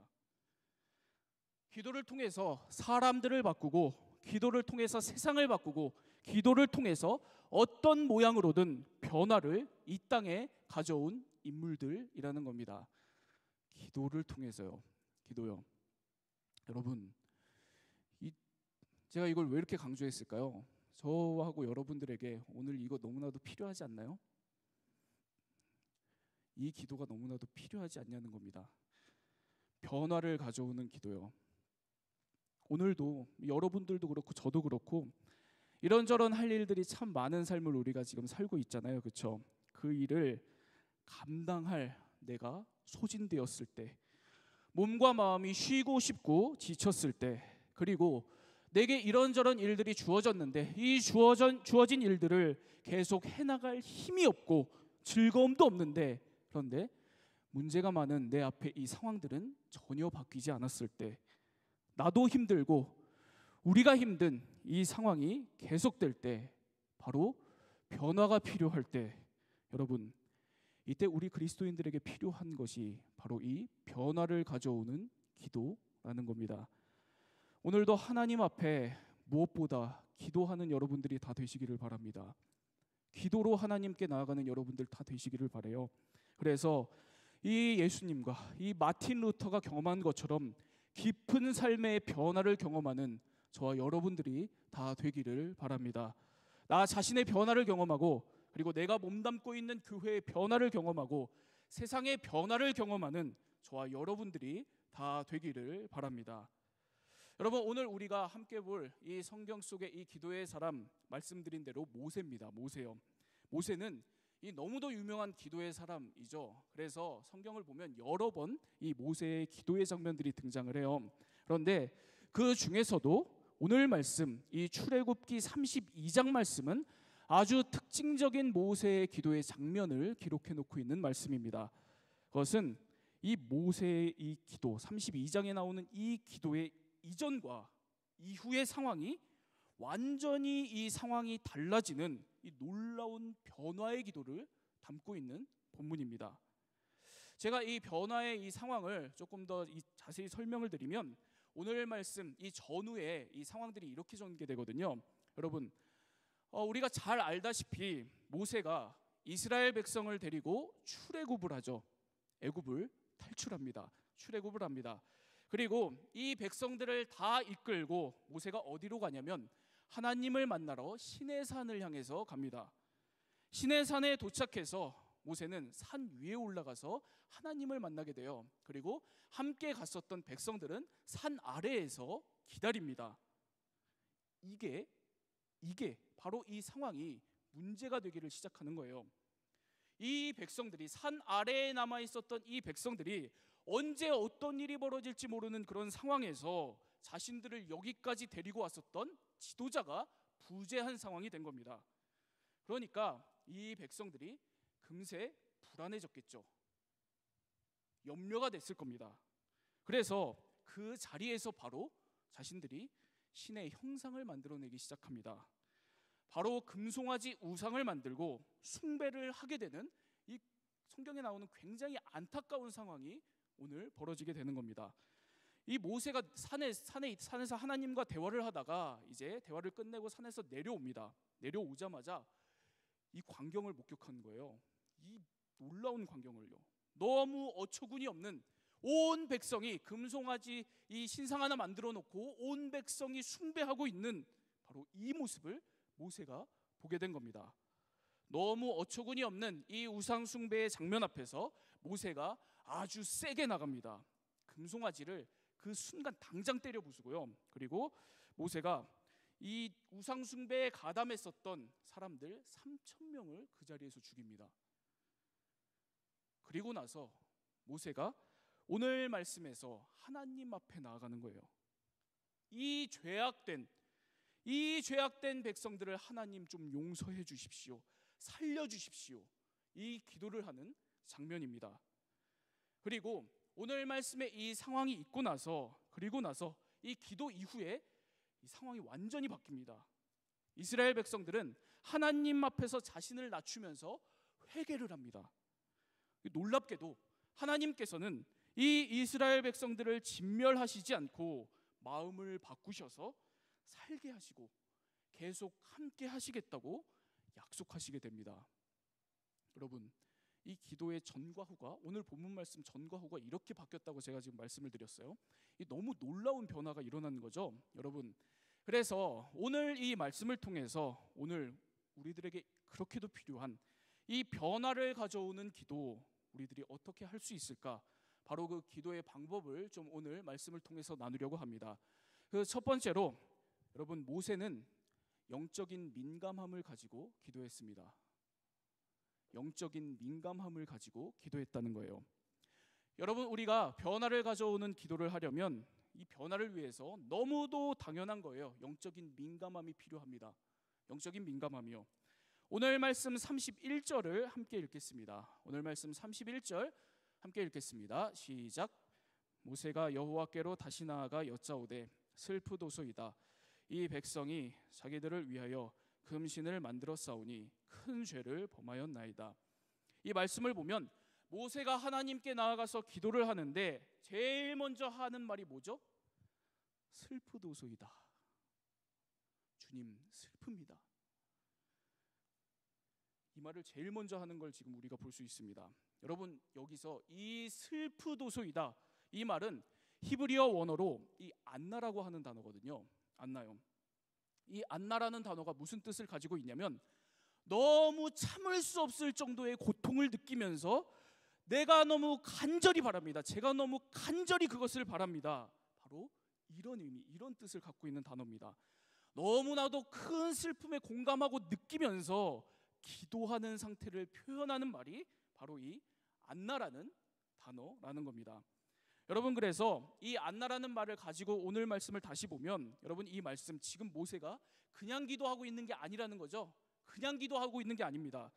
기도를 통해서 사람들을 바꾸고, 기도를 통해서 세상을 바꾸고, 기도를 통해서 어떤 모양으로든 변화를 이 땅에 가져온 인물들이라는 겁니다. 기도를 통해서요. 기도요. 여러분, 제가 이걸 왜 이렇게 강조했을까요? 저하고 여러분들에게 오늘 이거 너무나도 필요하지 않나요? 이 기도가 너무나도 필요하지 않냐는 겁니다. 변화를 가져오는 기도요. 오늘도 여러분들도 그렇고 저도 그렇고 이런저런 할 일들이 참 많은 삶을 우리가 지금 살고 있잖아요. 그렇죠? 그 일을 감당할 내가 소진되었을 때, 몸과 마음이 쉬고 싶고 지쳤을 때, 그리고 내게 이런저런 일들이 주어졌는데 이 주어진 일들을 계속 해나갈 힘이 없고 즐거움도 없는데, 그런데 문제가 많은 내 앞에 이 상황들은 전혀 바뀌지 않았을 때, 나도 힘들고 우리가 힘든 이 상황이 계속될 때, 바로 변화가 필요할 때, 여러분, 이때 우리 그리스도인들에게 필요한 것이 바로 이 변화를 가져오는 기도라는 겁니다. 오늘도 하나님 앞에 무엇보다 기도하는 여러분들이 다 되시기를 바랍니다. 기도로 하나님께 나아가는 여러분들 다 되시기를 바라요. 그래서 이 예수님과 이 마틴 루터가 경험한 것처럼 깊은 삶의 변화를 경험하는 저와 여러분들이 다 되기를 바랍니다. 나 자신의 변화를 경험하고, 그리고 내가 몸담고 있는 교회의 변화를 경험하고, 세상의 변화를 경험하는 저와 여러분들이 다 되기를 바랍니다. 여러분, 오늘 우리가 함께 볼 이 성경 속의 이 기도의 사람, 말씀드린 대로 모세입니다. 모세요. 모세는 이 너무도 유명한 기도의 사람이죠. 그래서 성경을 보면 여러 번 이 모세의 기도의 장면들이 등장을 해요. 그런데 그 중에서도 오늘 말씀, 이 출애굽기 32장 말씀은 아주 특징적인 모세의 기도의 장면을 기록해 놓고 있는 말씀입니다. 그것은 이 모세의 이 기도, 32장에 나오는 이 기도의 이전과 이후의 상황이 완전히 이 상황이 달라지는 이 놀라운 변화의 기도를 담고 있는 본문입니다. 제가 이 변화의 이 상황을 조금 더 자세히 설명을 드리면, 오늘 말씀 이 전후에 이 상황들이 이렇게 전개되거든요. 여러분, 우리가 잘 알다시피 모세가 이스라엘 백성을 데리고 출애굽을 하죠. 애굽을 탈출합니다. 출애굽을 합니다. 그리고 이 백성들을 다 이끌고 모세가 어디로 가냐면 하나님을 만나러 시내산을 향해서 갑니다. 시내산에 도착해서 모세는 산 위에 올라가서 하나님을 만나게 돼요. 그리고 함께 갔었던 백성들은 산 아래에서 기다립니다. 이게 바로 이 상황이 문제가 되기를 시작하는 거예요. 이 백성들이, 산 아래에 남아 있었던 이 백성들이 언제 어떤 일이 벌어질지 모르는 그런 상황에서 자신들을 여기까지 데리고 왔었던 지도자가 부재한 상황이 된 겁니다. 그러니까 이 백성들이 금세 불안해졌겠죠. 염려가 됐을 겁니다. 그래서 그 자리에서 바로 자신들이 신의 형상을 만들어내기 시작합니다. 바로 금송아지 우상을 만들고 숭배를 하게 되는 이 성경에 나오는 굉장히 안타까운 상황이 오늘 벌어지게 되는 겁니다. 이 모세가 산에서 하나님과 대화를 하다가 이제 대화를 끝내고 산에서 내려옵니다. 내려오자마자 이 광경을 목격한 거예요. 이 놀라운 광경을요. 너무 어처구니 없는, 온 백성이 금송아지 이 신상 하나 만들어 놓고 온 백성이 숭배하고 있는 바로 이 모습을 모세가 보게 된 겁니다. 너무 어처구니 없는 이 우상 숭배의 장면 앞에서 모세가 아주 세게 나갑니다. 금송아지를 그 순간 당장 때려 부수고요. 그리고 모세가 이 우상 숭배에 가담했었던 사람들 3,000명을 그 자리에서 죽입니다. 그리고 나서 모세가 오늘 말씀에서 하나님 앞에 나아가는 거예요. 이 죄악된 백성들을 하나님 좀 용서해 주십시오. 살려 주십시오. 이 기도를 하는 장면입니다. 그리고 오늘 말씀에 이 상황이 있고 나서, 그리고 나서 이 기도 이후에 이 상황이 완전히 바뀝니다. 이스라엘 백성들은 하나님 앞에서 자신을 낮추면서 회개를 합니다. 놀랍게도 하나님께서는 이 이스라엘 백성들을 진멸하시지 않고 마음을 바꾸셔서 살게 하시고 계속 함께 하시겠다고 약속하시게 됩니다. 여러분, 이 기도의 전과 후가, 오늘 본문 말씀 전과 후가 이렇게 바뀌었다고 제가 지금 말씀을 드렸어요. 이 너무 놀라운 변화가 일어나는 거죠, 여러분. 그래서 오늘 이 말씀을 통해서 오늘 우리들에게 그렇게도 필요한 이 변화를 가져오는 기도, 우리들이 어떻게 할 수 있을까? 바로 그 기도의 방법을 좀 오늘 말씀을 통해서 나누려고 합니다. 그 첫 번째로, 여러분, 모세는 영적인 민감함을 가지고 기도했습니다. 영적인 민감함을 가지고 기도했다는 거예요. 여러분, 우리가 변화를 가져오는 기도를 하려면 이 변화를 위해서 너무도 당연한 거예요. 영적인 민감함이 필요합니다. 영적인 민감함이요. 오늘 말씀 31절을 함께 읽겠습니다. 오늘 말씀 31절 함께 읽겠습니다. 시작. 모세가 여호와께로 다시 나아가 여짜오되 슬프도소이다. 이 백성이 자기들을 위하여 금신을 만들어 싸우니 큰 죄를 범하였나이다. 이 말씀을 보면 모세가 하나님께 나아가서 기도를 하는데 제일 먼저 하는 말이 뭐죠? 슬프도소이다. 주님, 슬픕니다. 이 말을 제일 먼저 하는 걸 지금 우리가 볼 수 있습니다. 여러분, 여기서 이 슬프도소이다, 이 말은 히브리어 원어로 이 안나라고 하는 단어거든요. 안나요. 이 안나라는 단어가 무슨 뜻을 가지고 있냐면, 너무 참을 수 없을 정도의 고통을 느끼면서 내가 너무 간절히 바랍니다. 제가 너무 간절히 그것을 바랍니다. 바로 이런 의미, 이런 뜻을 갖고 있는 단어입니다. 너무나도 큰 슬픔에 공감하고 느끼면서 기도하는 상태를 표현하는 말이 바로 이 안나라는 단어라는 겁니다. 여러분, 그래서 이 안나라는 말을 가지고 오늘 말씀을 다시 보면, 여러분, 이 말씀 지금 모세가 그냥 기도하고 있는 게 아니라는 거죠. 그냥 기도하고 있는 게 아닙니다.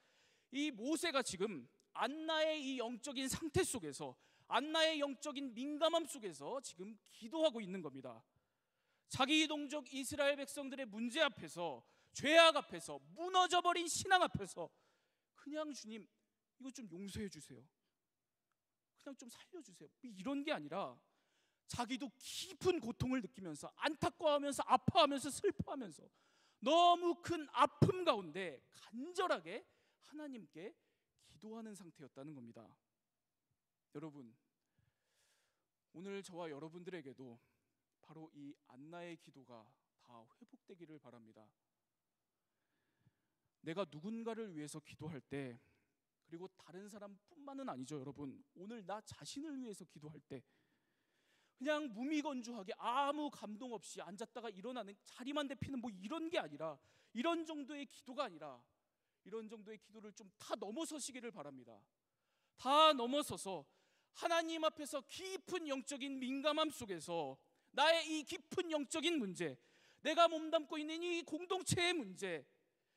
이 모세가 지금 안나의 이 영적인 상태 속에서, 안나의 영적인 민감함 속에서 지금 기도하고 있는 겁니다. 자기 동족 이스라엘 백성들의 문제 앞에서, 죄악 앞에서, 무너져버린 신앙 앞에서 그냥 주님, 이거 좀 용서해 주세요. 그냥 좀 살려주세요. 이런 게 아니라 자기도 깊은 고통을 느끼면서, 안타까워하면서, 아파하면서, 슬퍼하면서 너무 큰 아픔 가운데 간절하게 하나님께 기도하는 상태였다는 겁니다. 여러분, 오늘 저와 여러분들에게도 바로 이 안나의 기도가 다 회복되기를 바랍니다. 내가 누군가를 위해서 기도할 때, 그리고 다른 사람뿐만은 아니죠 여러분, 오늘 나 자신을 위해서 기도할 때 그냥 무미건조하게 아무 감동 없이 앉았다가 일어나는, 자리만 대피는 뭐 이런 게 아니라, 이런 정도의 기도가 아니라 이런 정도의 기도를 좀 다 넘어서시기를 바랍니다. 다 넘어서서 하나님 앞에서 깊은 영적인 민감함 속에서 나의 이 깊은 영적인 문제, 내가 몸담고 있는 이 공동체의 문제,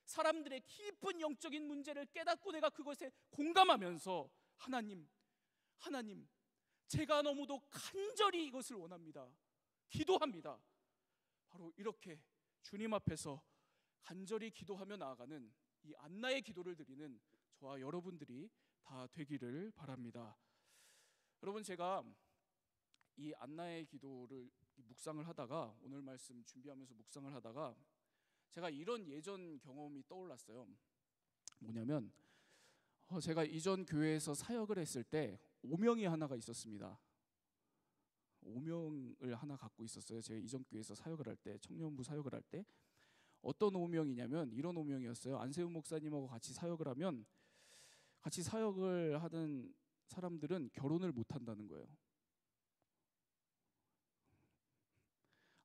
사람들의 깊은 영적인 문제를 깨닫고 내가 그것에 공감하면서 하나님 제가 너무도 간절히 이것을 원합니다, 기도합니다. 바로 이렇게 주님 앞에서 간절히 기도하며 나아가는 이 안나의 기도를 드리는 저와 여러분들이 다 되기를 바랍니다. 여러분, 제가 이 안나의 기도를 묵상을 하다가, 오늘 말씀 준비하면서 묵상을 하다가 제가 이런 예전 경험이 떠올랐어요. 뭐냐면 제가 이전 교회에서 사역을 했을 때 오명이 하나가 있었습니다. 오명을 하나 갖고 있었어요. 제가 이전 교회에서 사역을 할 때, 청년부 사역을 할 때 어떤 오명이냐면 이런 오명이었어요. 안세훈 목사님하고 같이 사역을 하면, 같이 사역을 하는 사람들은 결혼을 못 한다는 거예요.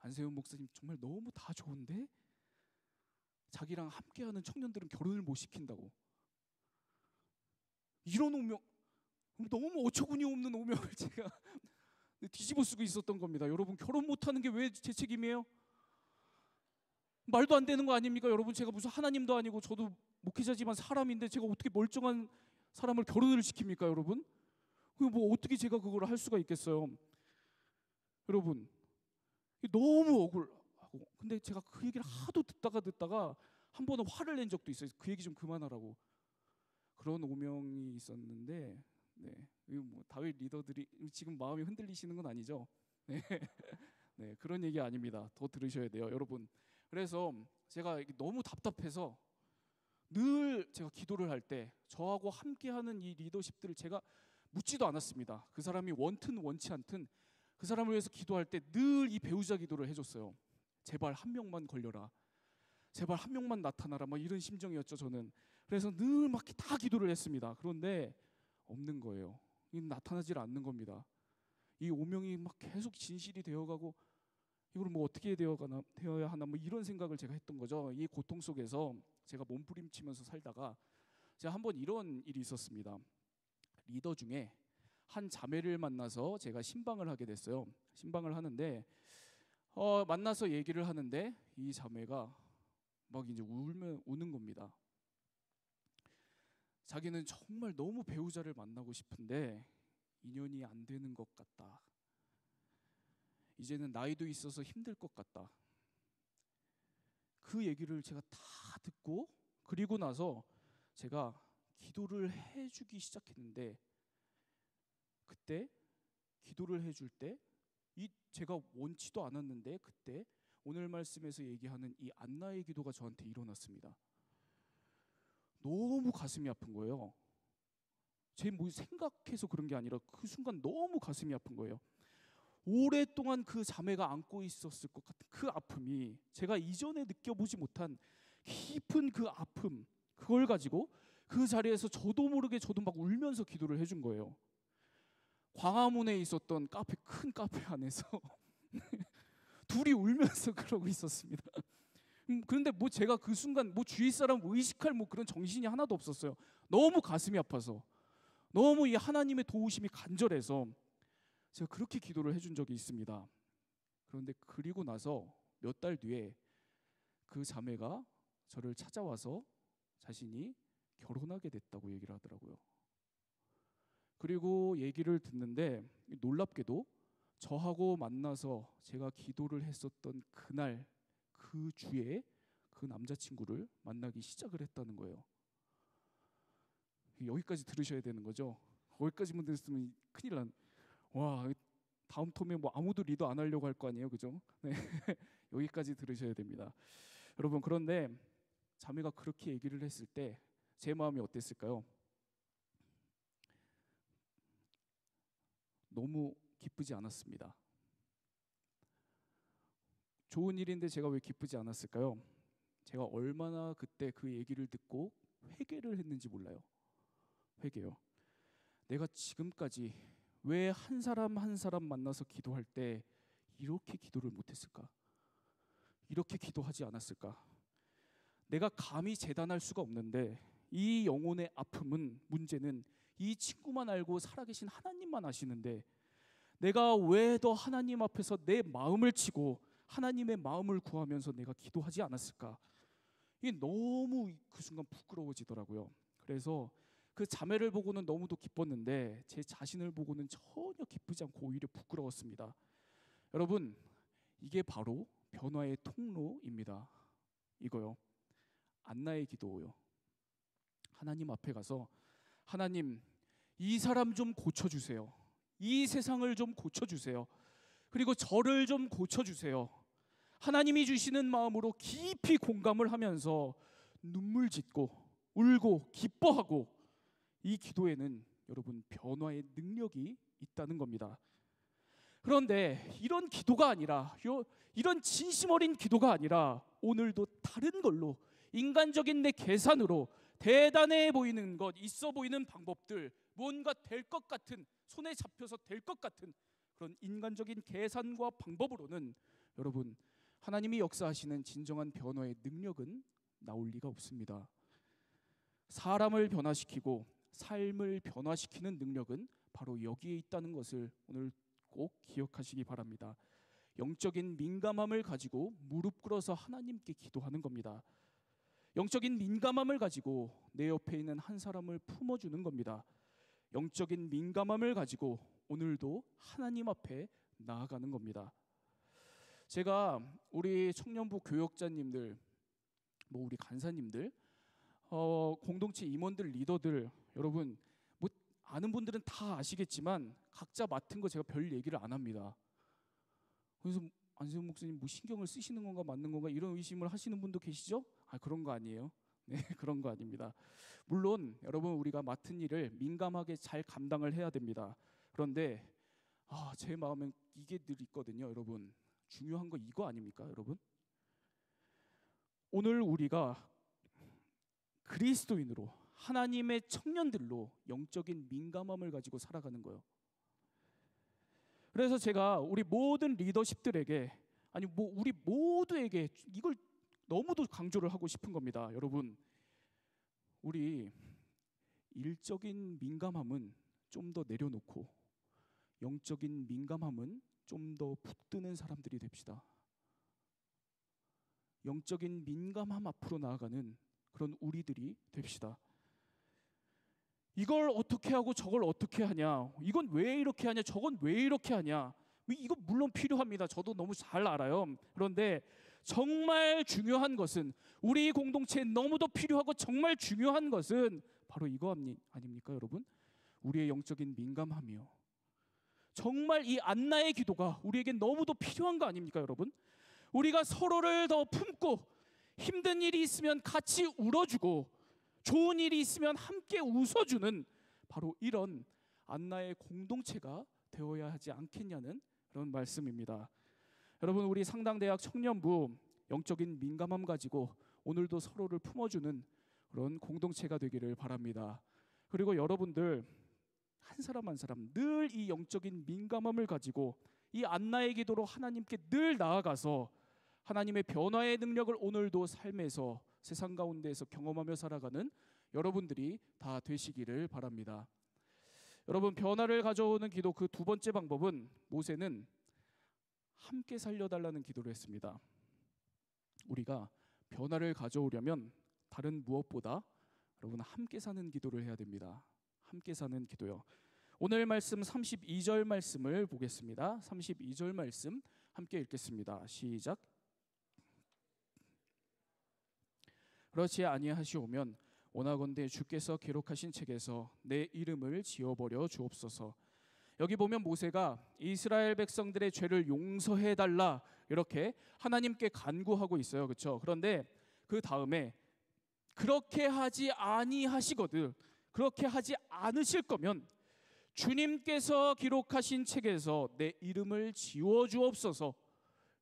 안세훈 목사님 정말 너무 다 좋은데 자기랑 함께하는 청년들은 결혼을 못 시킨다고. 이런 오명, 너무 어처구니 없는 오명을 제가 뒤집어 쓰고 있었던 겁니다. 여러분, 결혼 못하는 게 왜 제 책임이에요? 말도 안 되는 거 아닙니까? 여러분, 제가 무슨 하나님도 아니고 저도 목회자지만 사람인데 제가 어떻게 멀쩡한 사람을 결혼을 시킵니까, 여러분? 뭐 어떻게 제가 그걸 할 수가 있겠어요? 여러분, 너무 억울하고, 근데 제가 그 얘기를 하도 듣다가 한 번은 화를 낸 적도 있어요. 그 얘기 좀 그만하라고. 그런 오명이 있었는데, 뭐 다윗 리더들이 지금 마음이 흔들리시는 건 아니죠? 네, 그런 얘기 아닙니다. 더 들으셔야 돼요, 여러분. 그래서 제가 너무 답답해서 늘 제가 기도를 할 때 저하고 함께하는 이 리더십들을 제가 묻지도 않았습니다. 그 사람이 원튼 원치 않든 그 사람을 위해서 기도할 때 늘 이 배우자 기도를 해줬어요. 제발 한 명만 걸려라, 제발 한 명만 나타나라, 막 이런 심정이었죠 저는. 그래서 늘 막 다 기도를 했습니다. 그런데 없는 거예요. 나타나질 않는 겁니다. 이 오명이 막 계속 진실이 되어가고, 이걸 뭐 어떻게 되어야 하나, 뭐 이런 생각을 제가 했던 거죠. 이 고통 속에서 제가 몸부림치면서 살다가 제가 한번 이런 일이 있었습니다. 리더 중에 한 자매를 만나서 제가 신방을 하게 됐어요. 신방을 하는데 만나서 얘기를 하는데 이 자매가 막 이제 우는 겁니다. 자기는 정말 너무 배우자를 만나고 싶은데 인연이 안 되는 것 같다. 이제는 나이도 있어서 힘들 것 같다. 그 얘기를 제가 다 듣고, 그리고 나서 제가 기도를 해주기 시작했는데, 그때 기도를 해줄 때 이 제가 원치도 않았는데 그때 오늘 말씀에서 얘기하는 이 안나의 기도가 저한테 일어났습니다. 너무 가슴이 아픈 거예요. 제 뭐 생각해서 그런 게 아니라 그 순간 너무 가슴이 아픈 거예요. 오랫동안 그 자매가 안고 있었을 것 같은 그 아픔이, 제가 이전에 느껴보지 못한 깊은 그 아픔, 그걸 가지고 그 자리에서 저도 모르게 저도 막 울면서 기도를 해준 거예요. 광화문에 있었던 카페, 큰 카페 안에서 둘이 울면서 그러고 있었습니다. 그런데 뭐 제가 그 순간 뭐 주위 사람 의식할 뭐 그런 정신이 하나도 없었어요. 너무 가슴이 아파서, 너무 이 하나님의 도우심이 간절해서 제가 그렇게 기도를 해준 적이 있습니다. 그런데 그리고 나서 몇 달 뒤에 그 자매가 저를 찾아와서 자신이 결혼하게 됐다고 얘기를 하더라고요. 그리고 얘기를 듣는데 놀랍게도 저하고 만나서 제가 기도를 했었던 그날, 그 주에 그 남자친구를 만나기 시작을 했다는 거예요. 여기까지 들으셔야 되는 거죠. 거기까지만 들었으면 큰일 난. 와, 다음 텀에 뭐 아무도 리더 안 하려고 할 거 아니에요, 그죠? 네. 여기까지 들으셔야 됩니다, 여러분. 그런데 자매가 그렇게 얘기를 했을 때 제 마음이 어땠을까요? 너무 기쁘지 않았습니다. 좋은 일인데 제가 왜 기쁘지 않았을까요? 제가 얼마나 그때 그 얘기를 듣고 회개를 했는지 몰라요. 회개요. 내가 지금까지 왜 한 사람 한 사람 만나서 기도할 때 이렇게 기도를 못했을까? 이렇게 기도하지 않았을까? 내가 감히 재단할 수가 없는데 이 영혼의 아픔은, 문제는 이 친구만 알고 살아계신 하나님만 아시는데 내가 왜 더 하나님 앞에서 내 마음을 치고 하나님의 마음을 구하면서 내가 기도하지 않았을까? 이게 너무 그 순간 부끄러워지더라고요. 그래서 그 자매를 보고는 너무도 기뻤는데 제 자신을 보고는 전혀 기쁘지 않고 오히려 부끄러웠습니다. 여러분, 이게 바로 변화의 통로입니다. 이거요. 안나의 기도요. 하나님 앞에 가서 하나님, 이 사람 좀 고쳐주세요. 이 세상을 좀 고쳐주세요. 그리고 저를 좀 고쳐주세요. 하나님이 주시는 마음으로 깊이 공감을 하면서 눈물 짓고 울고 기뻐하고, 이 기도에는 여러분 변화의 능력이 있다는 겁니다. 그런데 이런 기도가 아니라, 이런 진심 어린 기도가 아니라 오늘도 다른 걸로, 인간적인 내 계산으로 대단해 보이는 것, 있어 보이는 방법들, 뭔가 될 것 같은, 손에 잡혀서 될 것 같은 그런 인간적인 계산과 방법으로는 여러분 하나님이 역사하시는 진정한 변화의 능력은 나올 리가 없습니다. 사람을 변화시키고 삶을 변화시키는 능력은 바로 여기에 있다는 것을 오늘 꼭 기억하시기 바랍니다. 영적인 민감함을 가지고 무릎 꿇어서 하나님께 기도하는 겁니다. 영적인 민감함을 가지고 내 옆에 있는 한 사람을 품어주는 겁니다. 영적인 민감함을 가지고 오늘도 하나님 앞에 나아가는 겁니다. 제가 우리 청년부 교역자님들, 우리 간사님들, 공동체 임원들, 리더들, 여러분 뭐 아는 분들은 다 아시겠지만 각자 맡은 거 제가 별 얘기를 안 합니다. 그래서 안세훈 목사님 뭐 신경을 쓰시는 건가 맞는 건가 이런 의심을 하시는 분도 계시죠? 그런 거 아니에요. 네, 그런 거 아닙니다. 물론 여러분 우리가 맡은 일을 민감하게 잘 감당을 해야 됩니다. 그런데 제 마음엔 이게 늘 있거든요. 여러분, 중요한 거 이거 아닙니까? 여러분, 오늘 우리가 그리스도인으로 하나님의 청년들로 영적인 민감함을 가지고 살아가는 거예요. 그래서 제가 우리 모든 리더십들에게, 아니 우리 모두에게 이걸 너무도 강조를 하고 싶은 겁니다. 여러분, 우리 일적인 민감함은 좀 더 내려놓고 영적인 민감함은 좀 더 붙드는 사람들이 됩시다. 영적인 민감함 앞으로 나아가는 그런 우리들이 됩시다. 이걸 어떻게 하고 저걸 어떻게 하냐, 이건 왜 이렇게 하냐, 저건 왜 이렇게 하냐, 이거 물론 필요합니다. 저도 너무 잘 알아요. 그런데 정말 중요한 것은, 우리 공동체에 너무도 필요하고 정말 중요한 것은 바로 이거 아닙니까 여러분? 우리의 영적인 민감함이요. 정말 이 안나의 기도가 우리에게 너무도 필요한 거 아닙니까 여러분? 우리가 서로를 더 품고, 힘든 일이 있으면 같이 울어주고, 좋은 일이 있으면 함께 웃어주는 바로 이런 안나의 공동체가 되어야 하지 않겠냐는 그런 말씀입니다. 여러분, 우리 상당대학 청년부 영적인 민감함 가지고 오늘도 서로를 품어주는 그런 공동체가 되기를 바랍니다. 그리고 여러분들 한 사람 한 사람 늘 이 영적인 민감함을 가지고 이 안나의 기도로 하나님께 늘 나아가서 하나님의 변화의 능력을 오늘도 삶에서, 세상 가운데에서 경험하며 살아가는 여러분들이 다 되시기를 바랍니다. 여러분, 변화를 가져오는 기도 그 두 번째 방법은, 모세는 함께 살려달라는 기도를 했습니다. 우리가 변화를 가져오려면 다른 무엇보다 여러분 함께 사는 기도를 해야 됩니다. 함께 사는 기도요. 오늘 말씀 32절 말씀을 보겠습니다. 32절 말씀 함께 읽겠습니다. 시작. 그렇지 아니하시오면 원하건대 주께서 기록하신 책에서 내 이름을 지워버려 주옵소서. 여기 보면 모세가 이스라엘 백성들의 죄를 용서해 달라 이렇게 하나님께 간구하고 있어요. 그렇죠? 그런데 그 다음에 그렇게 하지 아니하시거든, 그렇게 하지 않으실 거면 주님께서 기록하신 책에서 내 이름을 지워 주옵소서,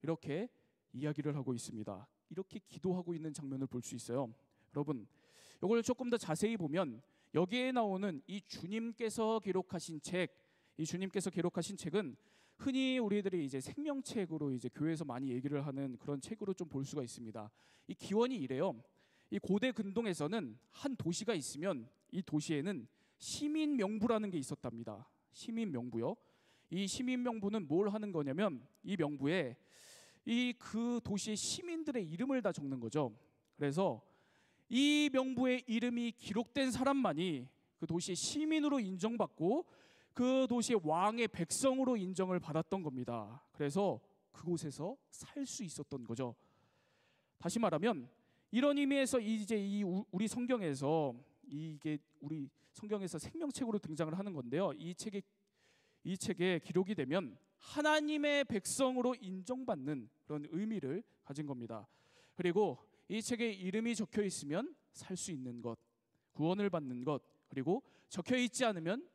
이렇게 이야기를 하고 있습니다. 이렇게 기도하고 있는 장면을 볼 수 있어요. 여러분, 이걸 조금 더 자세히 보면 여기에 나오는 이 주님께서 기록하신 책, 이 주님께서 기록하신 책은 흔히 우리들이 이제 생명책으로 이제 교회에서 많이 얘기를 하는 그런 책으로 좀 볼 수가 있습니다. 이 기원이 이래요. 이 고대 근동에서는 한 도시가 있으면 이 도시에는 시민 명부라는 게 있었답니다. 시민 명부요. 이 시민 명부는 뭘 하는 거냐면 이 명부에 이 그 도시의 시민들의 이름을 다 적는 거죠. 그래서 이 명부에 이름이 기록된 사람만이 그 도시의 시민으로 인정받고 그 도시의 왕의 백성으로 인정을 받았던 겁니다. 그래서 그곳에서 살 수 있었던 거죠. 다시 말하면 이런 의미에서 이제 우리 성경에서 이게 우리 성경에서 생명책으로 등장을 하는 건데요. 이 책에 기록이 되면 하나님의 백성으로 인정받는 그런 의미를 가진 겁니다. 그리고 이 책에 이름이 적혀 있으면 살 수 있는 것, 구원을 받는 것, 그리고 적혀 있지 않으면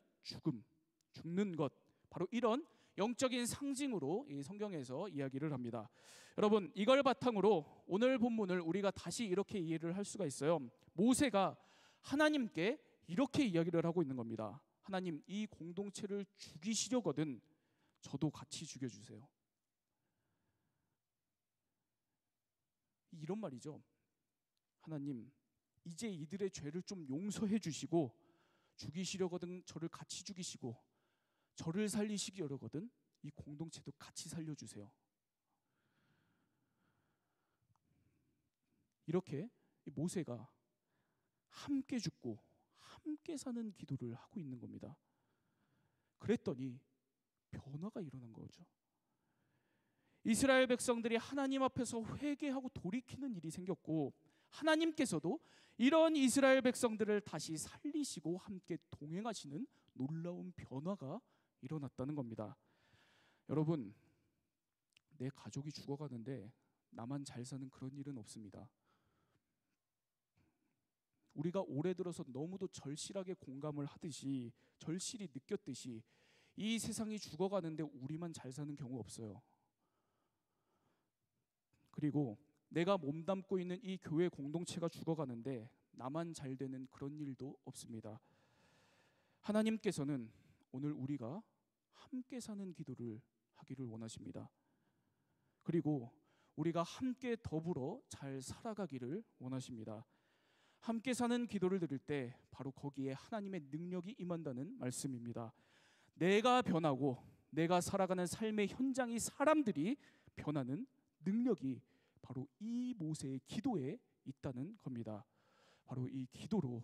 죽는 것, 바로 이런 영적인 상징으로 이 성경에서 이야기를 합니다. 여러분, 이걸 바탕으로 오늘 본문을 우리가 다시 이렇게 이해를 할 수가 있어요. 모세가 하나님께 이렇게 이야기를 하고 있는 겁니다. 하나님, 이 공동체를 죽이시려거든 저도 같이 죽여주세요. 이런 말이죠. 하나님, 이제 이들의 죄를 좀 용서해 주시고 죽이시려거든 저를 같이 죽이시고 저를 살리시려거든 이 공동체도 같이 살려주세요. 이렇게 모세가 함께 죽고 함께 사는 기도를 하고 있는 겁니다. 그랬더니 변화가 일어난 거죠. 이스라엘 백성들이 하나님 앞에서 회개하고 돌이키는 일이 생겼고 하나님께서도 이런 이스라엘 백성들을 다시 살리시고 함께 동행하시는 놀라운 변화가 일어났다는 겁니다. 여러분, 내 가족이 죽어가는데 나만 잘 사는 그런 일은 없습니다. 우리가 올해 들어서 너무도 절실하게 공감을 하듯이 절실히 느꼈듯이 이 세상이 죽어가는데 우리만 잘 사는 경우 없어요. 그리고 내가 몸담고 있는 이 교회 공동체가 죽어가는데 나만 잘 되는 그런 일도 없습니다. 하나님께서는 오늘 우리가 함께 사는 기도를 하기를 원하십니다. 그리고 우리가 함께 더불어 잘 살아가기를 원하십니다. 함께 사는 기도를 드릴 때 바로 거기에 하나님의 능력이 임한다는 말씀입니다. 내가 변하고 내가 살아가는 삶의 현장이 사람들이 변하는 능력이 바로 이 모세의 기도에 있다는 겁니다. 바로 이 기도로,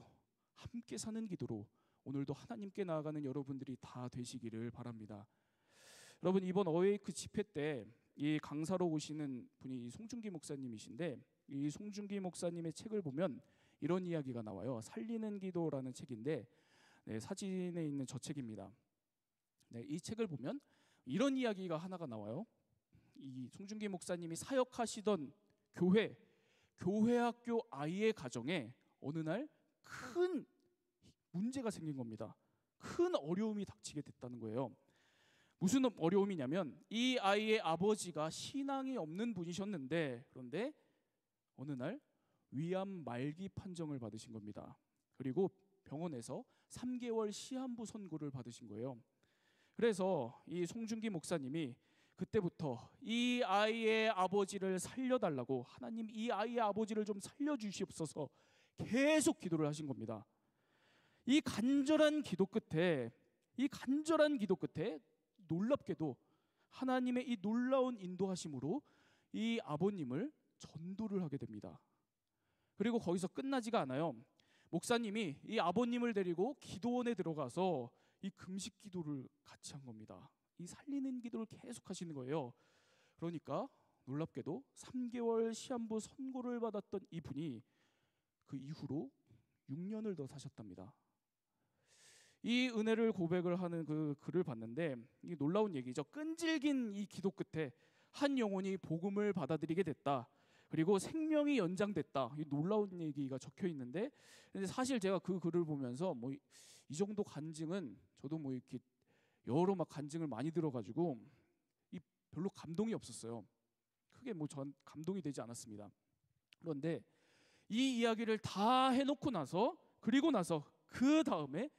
함께 사는 기도로 오늘도 하나님께 나아가는 여러분들이 다 되시기를 바랍니다. 여러분, 이번 어웨이크 집회 때 이 강사로 오시는 분이 송중기 목사님이신데 이 송중기 목사님의 책을 보면 이런 이야기가 나와요. 살리는 기도라는 책인데 사진에 있는 저 책입니다. 이 책을 보면 이런 이야기가 하나가 나와요. 이 송중기 목사님이 사역하시던 교회 학교 아이의 가정에 어느 날 큰 문제가 생긴 겁니다. 큰 어려움이 닥치게 됐다는 거예요. 무슨 어려움이냐면 이 아이의 아버지가 신앙이 없는 분이셨는데 그런데 어느 날 위암 말기 판정을 받으신 겁니다. 그리고 병원에서 3개월 시한부 선고를 받으신 거예요. 그래서 이 송중기 목사님이 그때부터 이 아이의 아버지를 살려달라고 하나님 이 아이의 아버지를 좀 살려주시옵소서 계속 기도를 하신 겁니다. 이 간절한 기도 끝에 놀랍게도 하나님의 이 놀라운 인도하심으로 이 아버님을 전도를 하게 됩니다. 그리고 거기서 끝나지가 않아요. 목사님이 이 아버님을 데리고 기도원에 들어가서 이 금식 기도를 같이 한 겁니다. 이 살리는 기도를 계속 하시는 거예요. 그러니까 놀랍게도 3개월 시한부 선고를 받았던 이분이 그 이후로 6년을 더 사셨답니다. 이 은혜를 고백을 하는 그 글을 봤는데 이 놀라운 얘기죠. 끈질긴 이 기도 끝에 한 영혼이 복음을 받아들이게 됐다. 그리고 생명이 연장됐다. 이 놀라운 얘기가 적혀 있는데 근데 사실 제가 그 글을 보면서 뭐 이 정도 간증은 저도 뭐 이렇게 여러 막 간증을 많이 들어가지고 이 별로 감동이 없었어요. 크게 뭐 전 감동이 되지 않았습니다. 그런데 이 이야기를 다 해놓고 나서 그리고 나서 그 다음에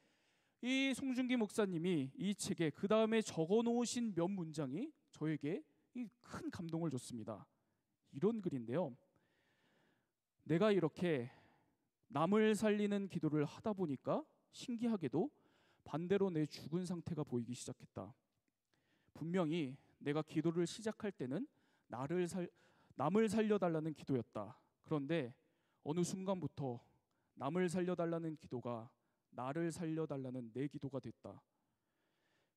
이 송중기 목사님이 이 책에 그 다음에 적어놓으신 몇 문장이 저에게 이 큰 감동을 줬습니다. 이런 글인데요. 내가 이렇게 남을 살리는 기도를 하다 보니까 신기하게도 반대로 내 죽은 상태가 보이기 시작했다. 분명히 내가 기도를 시작할 때는 남을 살려달라는 기도였다. 그런데 어느 순간부터 남을 살려달라는 기도가 나를 살려달라는 내 기도가 됐다.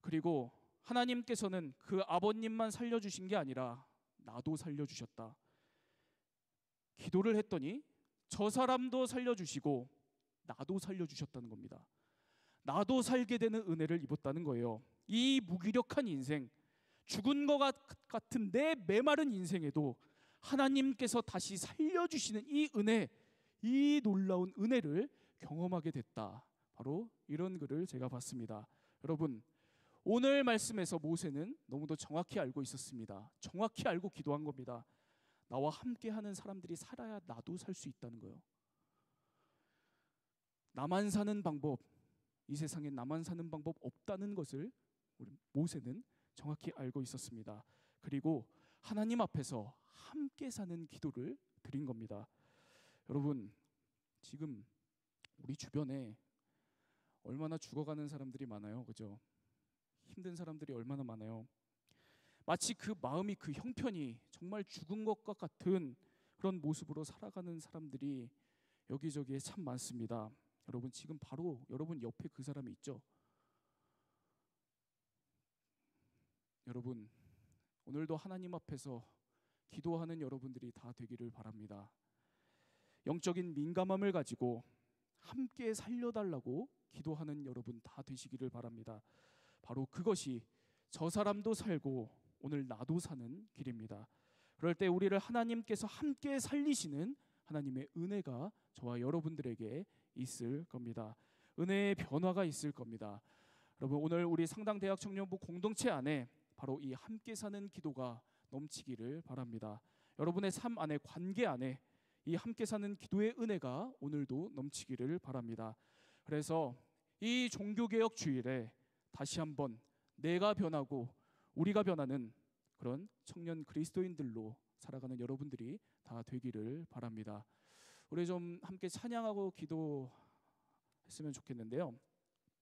그리고 하나님께서는 그 아버님만 살려주신 게 아니라 나도 살려주셨다. 기도를 했더니 저 사람도 살려주시고 나도 살려주셨다는 겁니다. 나도 살게 되는 은혜를 입었다는 거예요. 이 무기력한 인생, 죽은 것 같은 내 메마른 인생에도 하나님께서 다시 살려주시는 이 은혜, 이 놀라운 은혜를 경험하게 됐다. 바로 이런 글을 제가 봤습니다. 여러분, 오늘 말씀에서 모세는 너무도 정확히 알고 있었습니다. 정확히 알고 기도한 겁니다. 나와 함께하는 사람들이 살아야 나도 살 수 있다는 거예요. 나만 사는 방법, 이 세상에 나만 사는 방법 없다는 것을 우리 모세는 정확히 알고 있었습니다. 그리고 하나님 앞에서 함께 사는 기도를 드린 겁니다. 여러분, 지금 우리 주변에 얼마나 죽어가는 사람들이 많아요, 그죠? 힘든 사람들이 얼마나 많아요. 마치 그 마음이, 그 형편이 정말 죽은 것과 같은 그런 모습으로 살아가는 사람들이 여기저기에 참 많습니다. 여러분, 지금 바로 여러분 옆에 그 사람이 있죠? 여러분, 오늘도 하나님 앞에서 기도하는 여러분들이 다 되기를 바랍니다. 영적인 민감함을 가지고 함께 살려달라고 기도하는 여러분 다 되시기를 바랍니다. 바로 그것이 저 사람도 살고 오늘 나도 사는 길입니다. 그럴 때 우리를 하나님께서 함께 살리시는 하나님의 은혜가 저와 여러분들에게 있을 겁니다. 은혜의 변화가 있을 겁니다. 여러분, 오늘 우리 상당대학 청년부 공동체 안에 바로 이 함께 사는 기도가 넘치기를 바랍니다. 여러분의 삶 안에, 관계 안에 이 함께 사는 기도의 은혜가 오늘도 넘치기를 바랍니다. 그래서 이 종교개혁 주일에 다시 한번 내가 변하고 우리가 변하는 그런 청년 그리스도인들로 살아가는 여러분들이 다 되기를 바랍니다. 우리 좀 함께 찬양하고 기도했으면 좋겠는데요.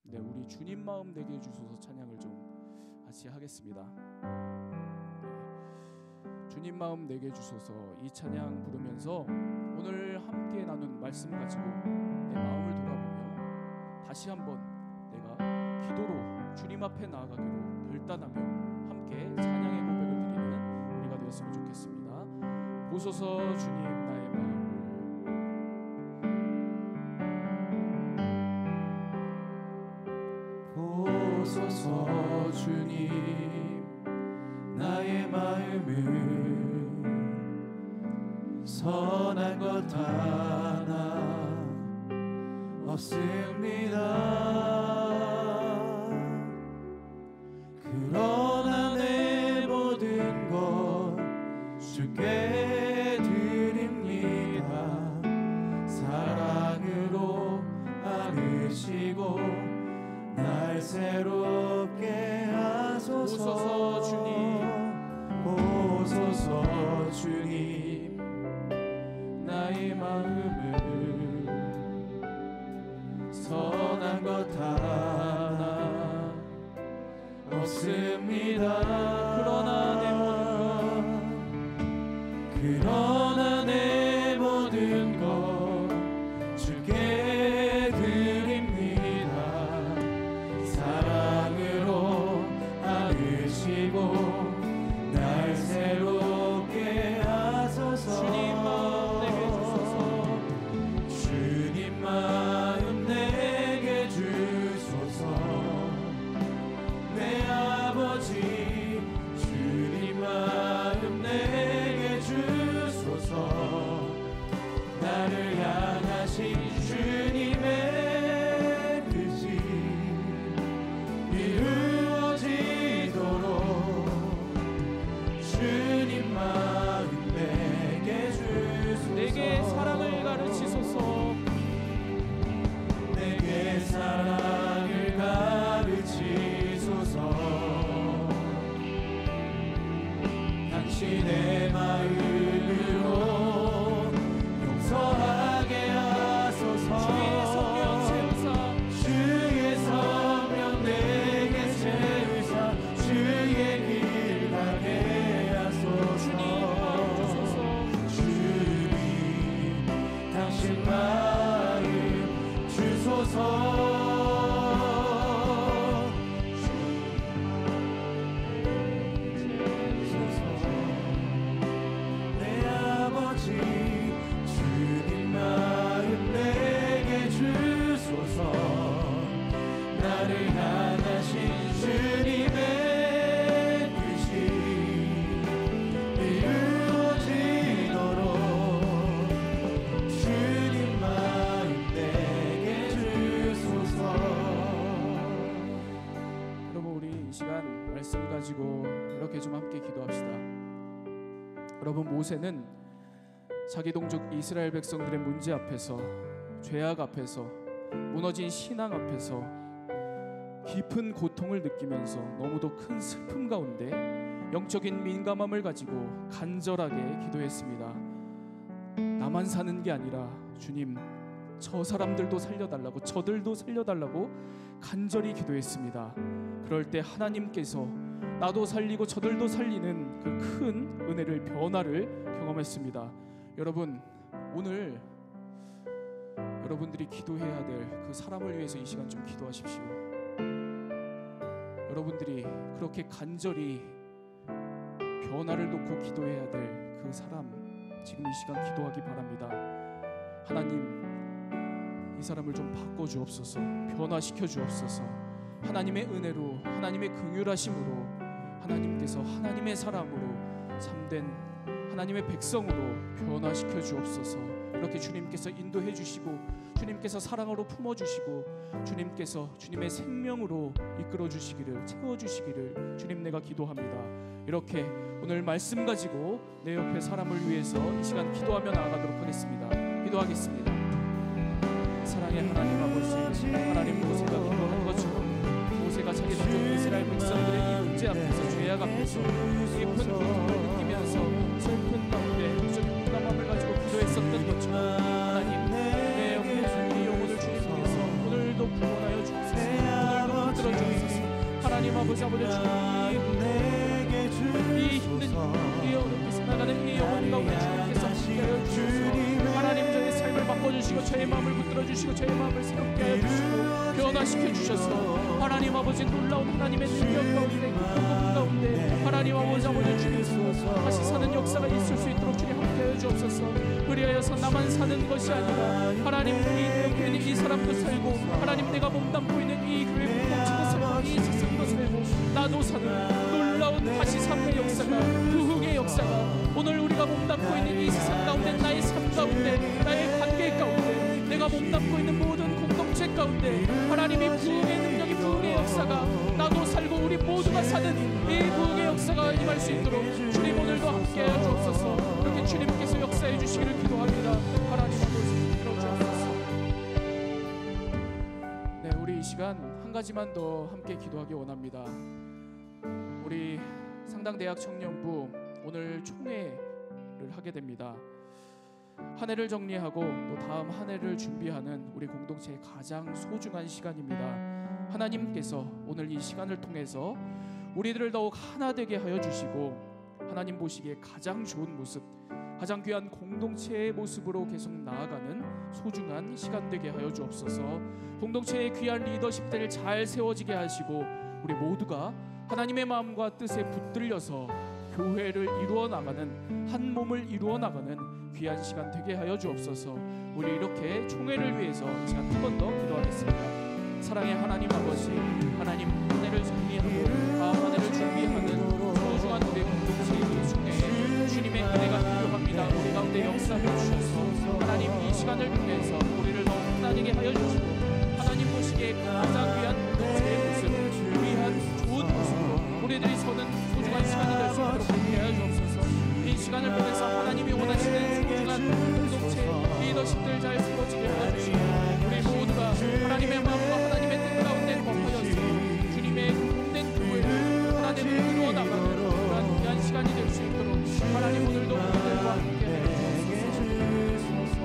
네, 우리 주님 마음 내게 주소서 찬양을 좀 같이 하겠습니다. 네, 주님 마음 내게 주소서 이 찬양 부르면서 오늘 함께 나눈 말씀 가지고 내 마음을 돌아보며 다시 한번 내가 기도로 주님 앞에 나아가기로 결단하며 함께 찬양의 고백을 드리는 우리가 되었으면 좋겠습니다. 보소서 주님 나의 마음을, 보소서 주님 나의 마음을, 선한 것 하나 없습니다. 그러나 내 모든 것 주께 드립니다. 사랑으로 안으시고 날 새롭게 하소서. 보소서 주님 나의 마음을, 선한 것 하나 없습니다. 그러나 내 모든 것 주께 드립니다. 사랑으로 안으시고 날 새롭게 하소서. 주님 마음 내게 주소서. 주님 마음 내게 주소서. 내 아버지 여러분, 모세는 자기 동족 이스라엘 백성들의 문제 앞에서, 죄악 앞에서, 무너진 신앙 앞에서 깊은 고통을 느끼면서 너무도 큰 슬픔 가운데 영적인 민감함을 가지고 간절하게 기도했습니다. 나만 사는 게 아니라 주님, 저 사람들도 살려달라고, 저들도 살려달라고 간절히 기도했습니다. 그럴 때 하나님께서 나도 살리고 저들도 살리는 그 큰 은혜를, 변화를 경험했습니다. 여러분, 오늘 여러분들이 기도해야 될 그 사람을 위해서 이 시간 좀 기도하십시오. 여러분들이 그렇게 간절히 변화를 놓고 기도해야 될 그 사람, 지금 이 시간 기도하기 바랍니다. 하나님, 이 사람을 좀 바꿔주옵소서, 변화시켜 주옵소서. 하나님의 은혜로, 하나님의 긍휼하심으로 하나님께서 하나님의 사람으로 참된 하나님의 백성으로 변화시켜 주옵소서. 이렇게 주님께서 인도해 주시고, 주님께서 사랑으로 품어주시고, 주님께서 주님의 생명으로 이끌어 주시기를, 채워 주시기를 주님, 내가 기도합니다. 이렇게 오늘 말씀 가지고 내 옆에 사람을 위해서 이 시간 기도하며 나아가도록 하겠습니다. 기도하겠습니다. 사랑의 하나님 아버지, 하나님, 모세가 기도한 것처럼 모세가 자기 동족 이스라엘 백성들의 이 문제 앞에서, 죄악 앞에서 깊은 고통을 느끼면서 슬픈 가운데 영적인 민감함을 가지고 기도했었던 것처럼 하나님, 내 옆에 있는 이 영혼을 주님께서 오늘도 구원하여 주옵소서. 오늘도 만들어 주옵소서. 하나님 아버지, 이 힘든, 이 어렵게 살아가는 이 영혼 가운데 주님께서 함께하여 주옵소서. 하나님, 저의 삶을 바꿔주시고 저의 마음을 붙들어주시고 저의 마음을 새롭게 하여 주시고 변화시켜 주셔서 하나님 아버지, 놀라운 하나님의 능력 가운데, 기쁨 가운데 하나님 아버지, 주님께서 다시 사는 역사가 있을 수 있도록 주님 함께하여 주옵소서. 그리하여서 나만 사는 것이 아니라 하나님, 이 옆에 있는 이 사람도 살고, 하나님, 내가 몸담고 있는 이 교회 공동체도 살고, 이 세상도 살고, 나도 사는 놀라운 다시 삶의 역사가, 부흥의 역사가 오늘 우리가 몸담고 있는 이 세상 가운데, 나의 삶 가운데, 나의 관계 가운데, 내가 몸담고 있는 모든 공동체 가운데 하나님이 부흥의 능력이, 부흥의 역사가, 나도 살고 우리 모두가 사는 이 부흥의 역사가 임할 수 있도록 주님, 오늘도 함께하여 주옵소서. 이렇게 주님께서 역사해 주시기를 기도합니다. 하나님 아버지, 들어주옵소서. 네, 우리 이 시간 한 가지만 더 함께 기도하기 원합니다. 우리 상당대학 청년부 오늘 총회를 하게 됩니다. 한 해를 정리하고 또 다음 한 해를 준비하는 우리 공동체의 가장 소중한 시간입니다. 하나님께서 오늘 이 시간을 통해서 우리들을 더욱 하나 되게 하여 주시고, 하나님 보시기에 가장 좋은 모습, 가장 귀한 공동체의 모습으로 계속 나아가는 소중한 시간 되게 하여 주옵소서. 공동체의 귀한 리더십들을 잘 세워지게 하시고, 우리 모두가 하나님의 마음과 뜻에 붙들려서 교회를 이루어 나가는, 한 몸을 이루어 나가는 귀한 시간 되게 하여 주옵소서. 우리 이렇게 총회를 위해서 이 시간 한 번 더 기도하겠습니다. 사랑의 하나님 아버지, 하나님, 한 해를 정리하고 다음 한 해를 준비하는 소중한 우리 공동체의 총회에 주님의 은혜가 필요합니다. 우리 가운데 역사해 주셔서 하나님, 이 시간을 통해서 우리를 더욱 하나님께 하여 주시고, 하나님 보시기에 가장 귀한 공동체의 모습, 귀한 좋은 모습으로 우리들이 서는 소중한 시간이 될 수 있도록 함께하여 주옵소서. 이 시간을 통해서 하나님이 원하시는 소중한 공동체 리더십들 잘 세워지게 하여 주시고, 우리 모두가 하나님의 마음과 하나님의 뜻 가운데 거하여서 주님의 공된 교회를 하나님을 이루어 나가는 그런 귀한 시간이 될 수 있도록 하나님, 오늘도 우리들과 함께하여 주옵소서.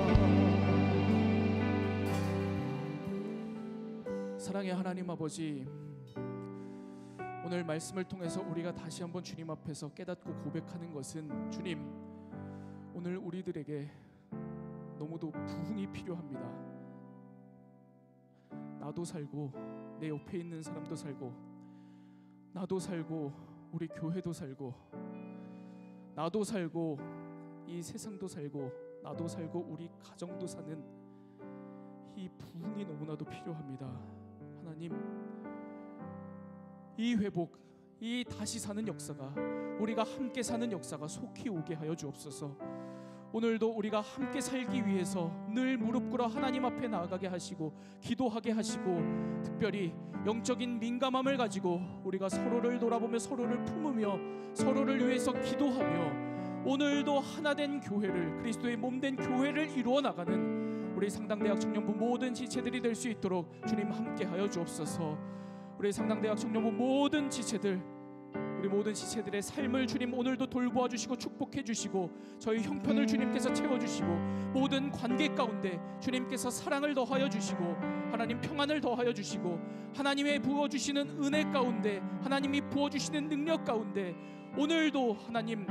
사랑의 하나님 아버지, 오늘 말씀을 통해서 우리가 다시 한번 주님 앞에서 깨닫고 고백하는 것은, 주님, 오늘 우리들에게 너무도 부흥이 필요합니다. 나도 살고 내 옆에 있는 사람도 살고 나도 살고 우리 교회도 살고 나도 살고 이 세상도 살고 나도 살고 우리 가정도 사는 이 부흥이 너무나도 필요합니다. 하나님, 이 회복, 이 다시 사는 역사가, 우리가 함께 사는 역사가 속히 오게 하여 주옵소서. 오늘도 우리가 함께 살기 위해서 늘 무릎 꿇어 하나님 앞에 나아가게 하시고 기도하게 하시고, 특별히 영적인 민감함을 가지고 우리가 서로를 돌아보며 서로를 품으며 서로를 위해서 기도하며 오늘도 하나된 교회를, 그리스도의 몸된 교회를 이루어 나가는 우리 상당대학 청년부 모든 지체들이 될 수 있도록 주님 함께하여 주옵소서. 우리 상당대학 청년부 모든 지체들, 우리 모든 지체들의 삶을 주님 오늘도 돌보아 주시고 축복해 주시고, 저희 형편을 주님께서 채워주시고, 모든 관계 가운데 주님께서 사랑을 더하여 주시고 하나님 평안을 더하여 주시고, 하나님의 부어주시는 은혜 가운데, 하나님이 부어주시는 능력 가운데 오늘도 하나님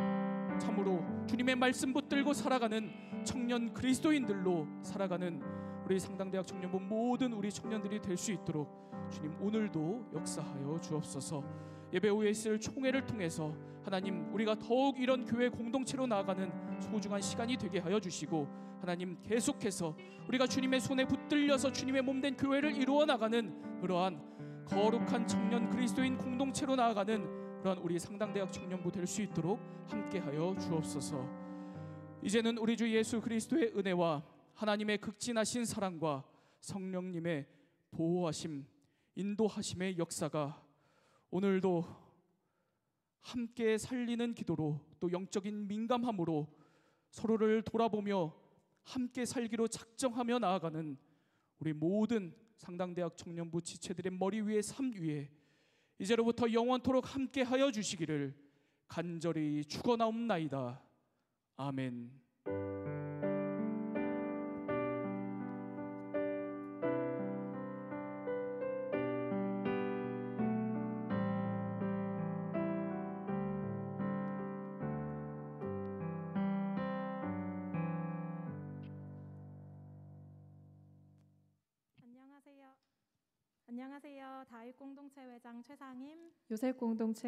참으로 주님의 말씀 붙들고 살아가는 청년 그리스도인들로 살아가는 우리 상당대학 청년부 모든 우리 청년들이 될 수 있도록 주님 오늘도 역사하여 주옵소서. 예배 후에 있을 총회를 통해서 하나님 우리가 더욱 이런 교회 공동체로 나아가는 소중한 시간이 되게 하여 주시고, 하나님 계속해서 우리가 주님의 손에 붙들려서 주님의 몸된 교회를 이루어 나가는 그러한 거룩한 청년 그리스도인 공동체로 나아가는 그러한 우리 상당대학 청년부 될 수 있도록 함께하여 주옵소서. 이제는 우리 주 예수 그리스도의 은혜와 하나님의 극진하신 사랑과 성령님의 보호하심, 인도하심의 역사가 오늘도 함께 살리는 기도로, 또 영적인 민감함으로 서로를 돌아보며 함께 살기로 작정하며 나아가는 우리 모든 상당대학 청년부 지체들의 머리 위에 삶 위에 이제로부터 영원토록 함께하여 주시기를 간절히 축원하옵나이다. 아멘. 안녕하세요. 다윗 공동체 회장 최상임. 요셉 공동체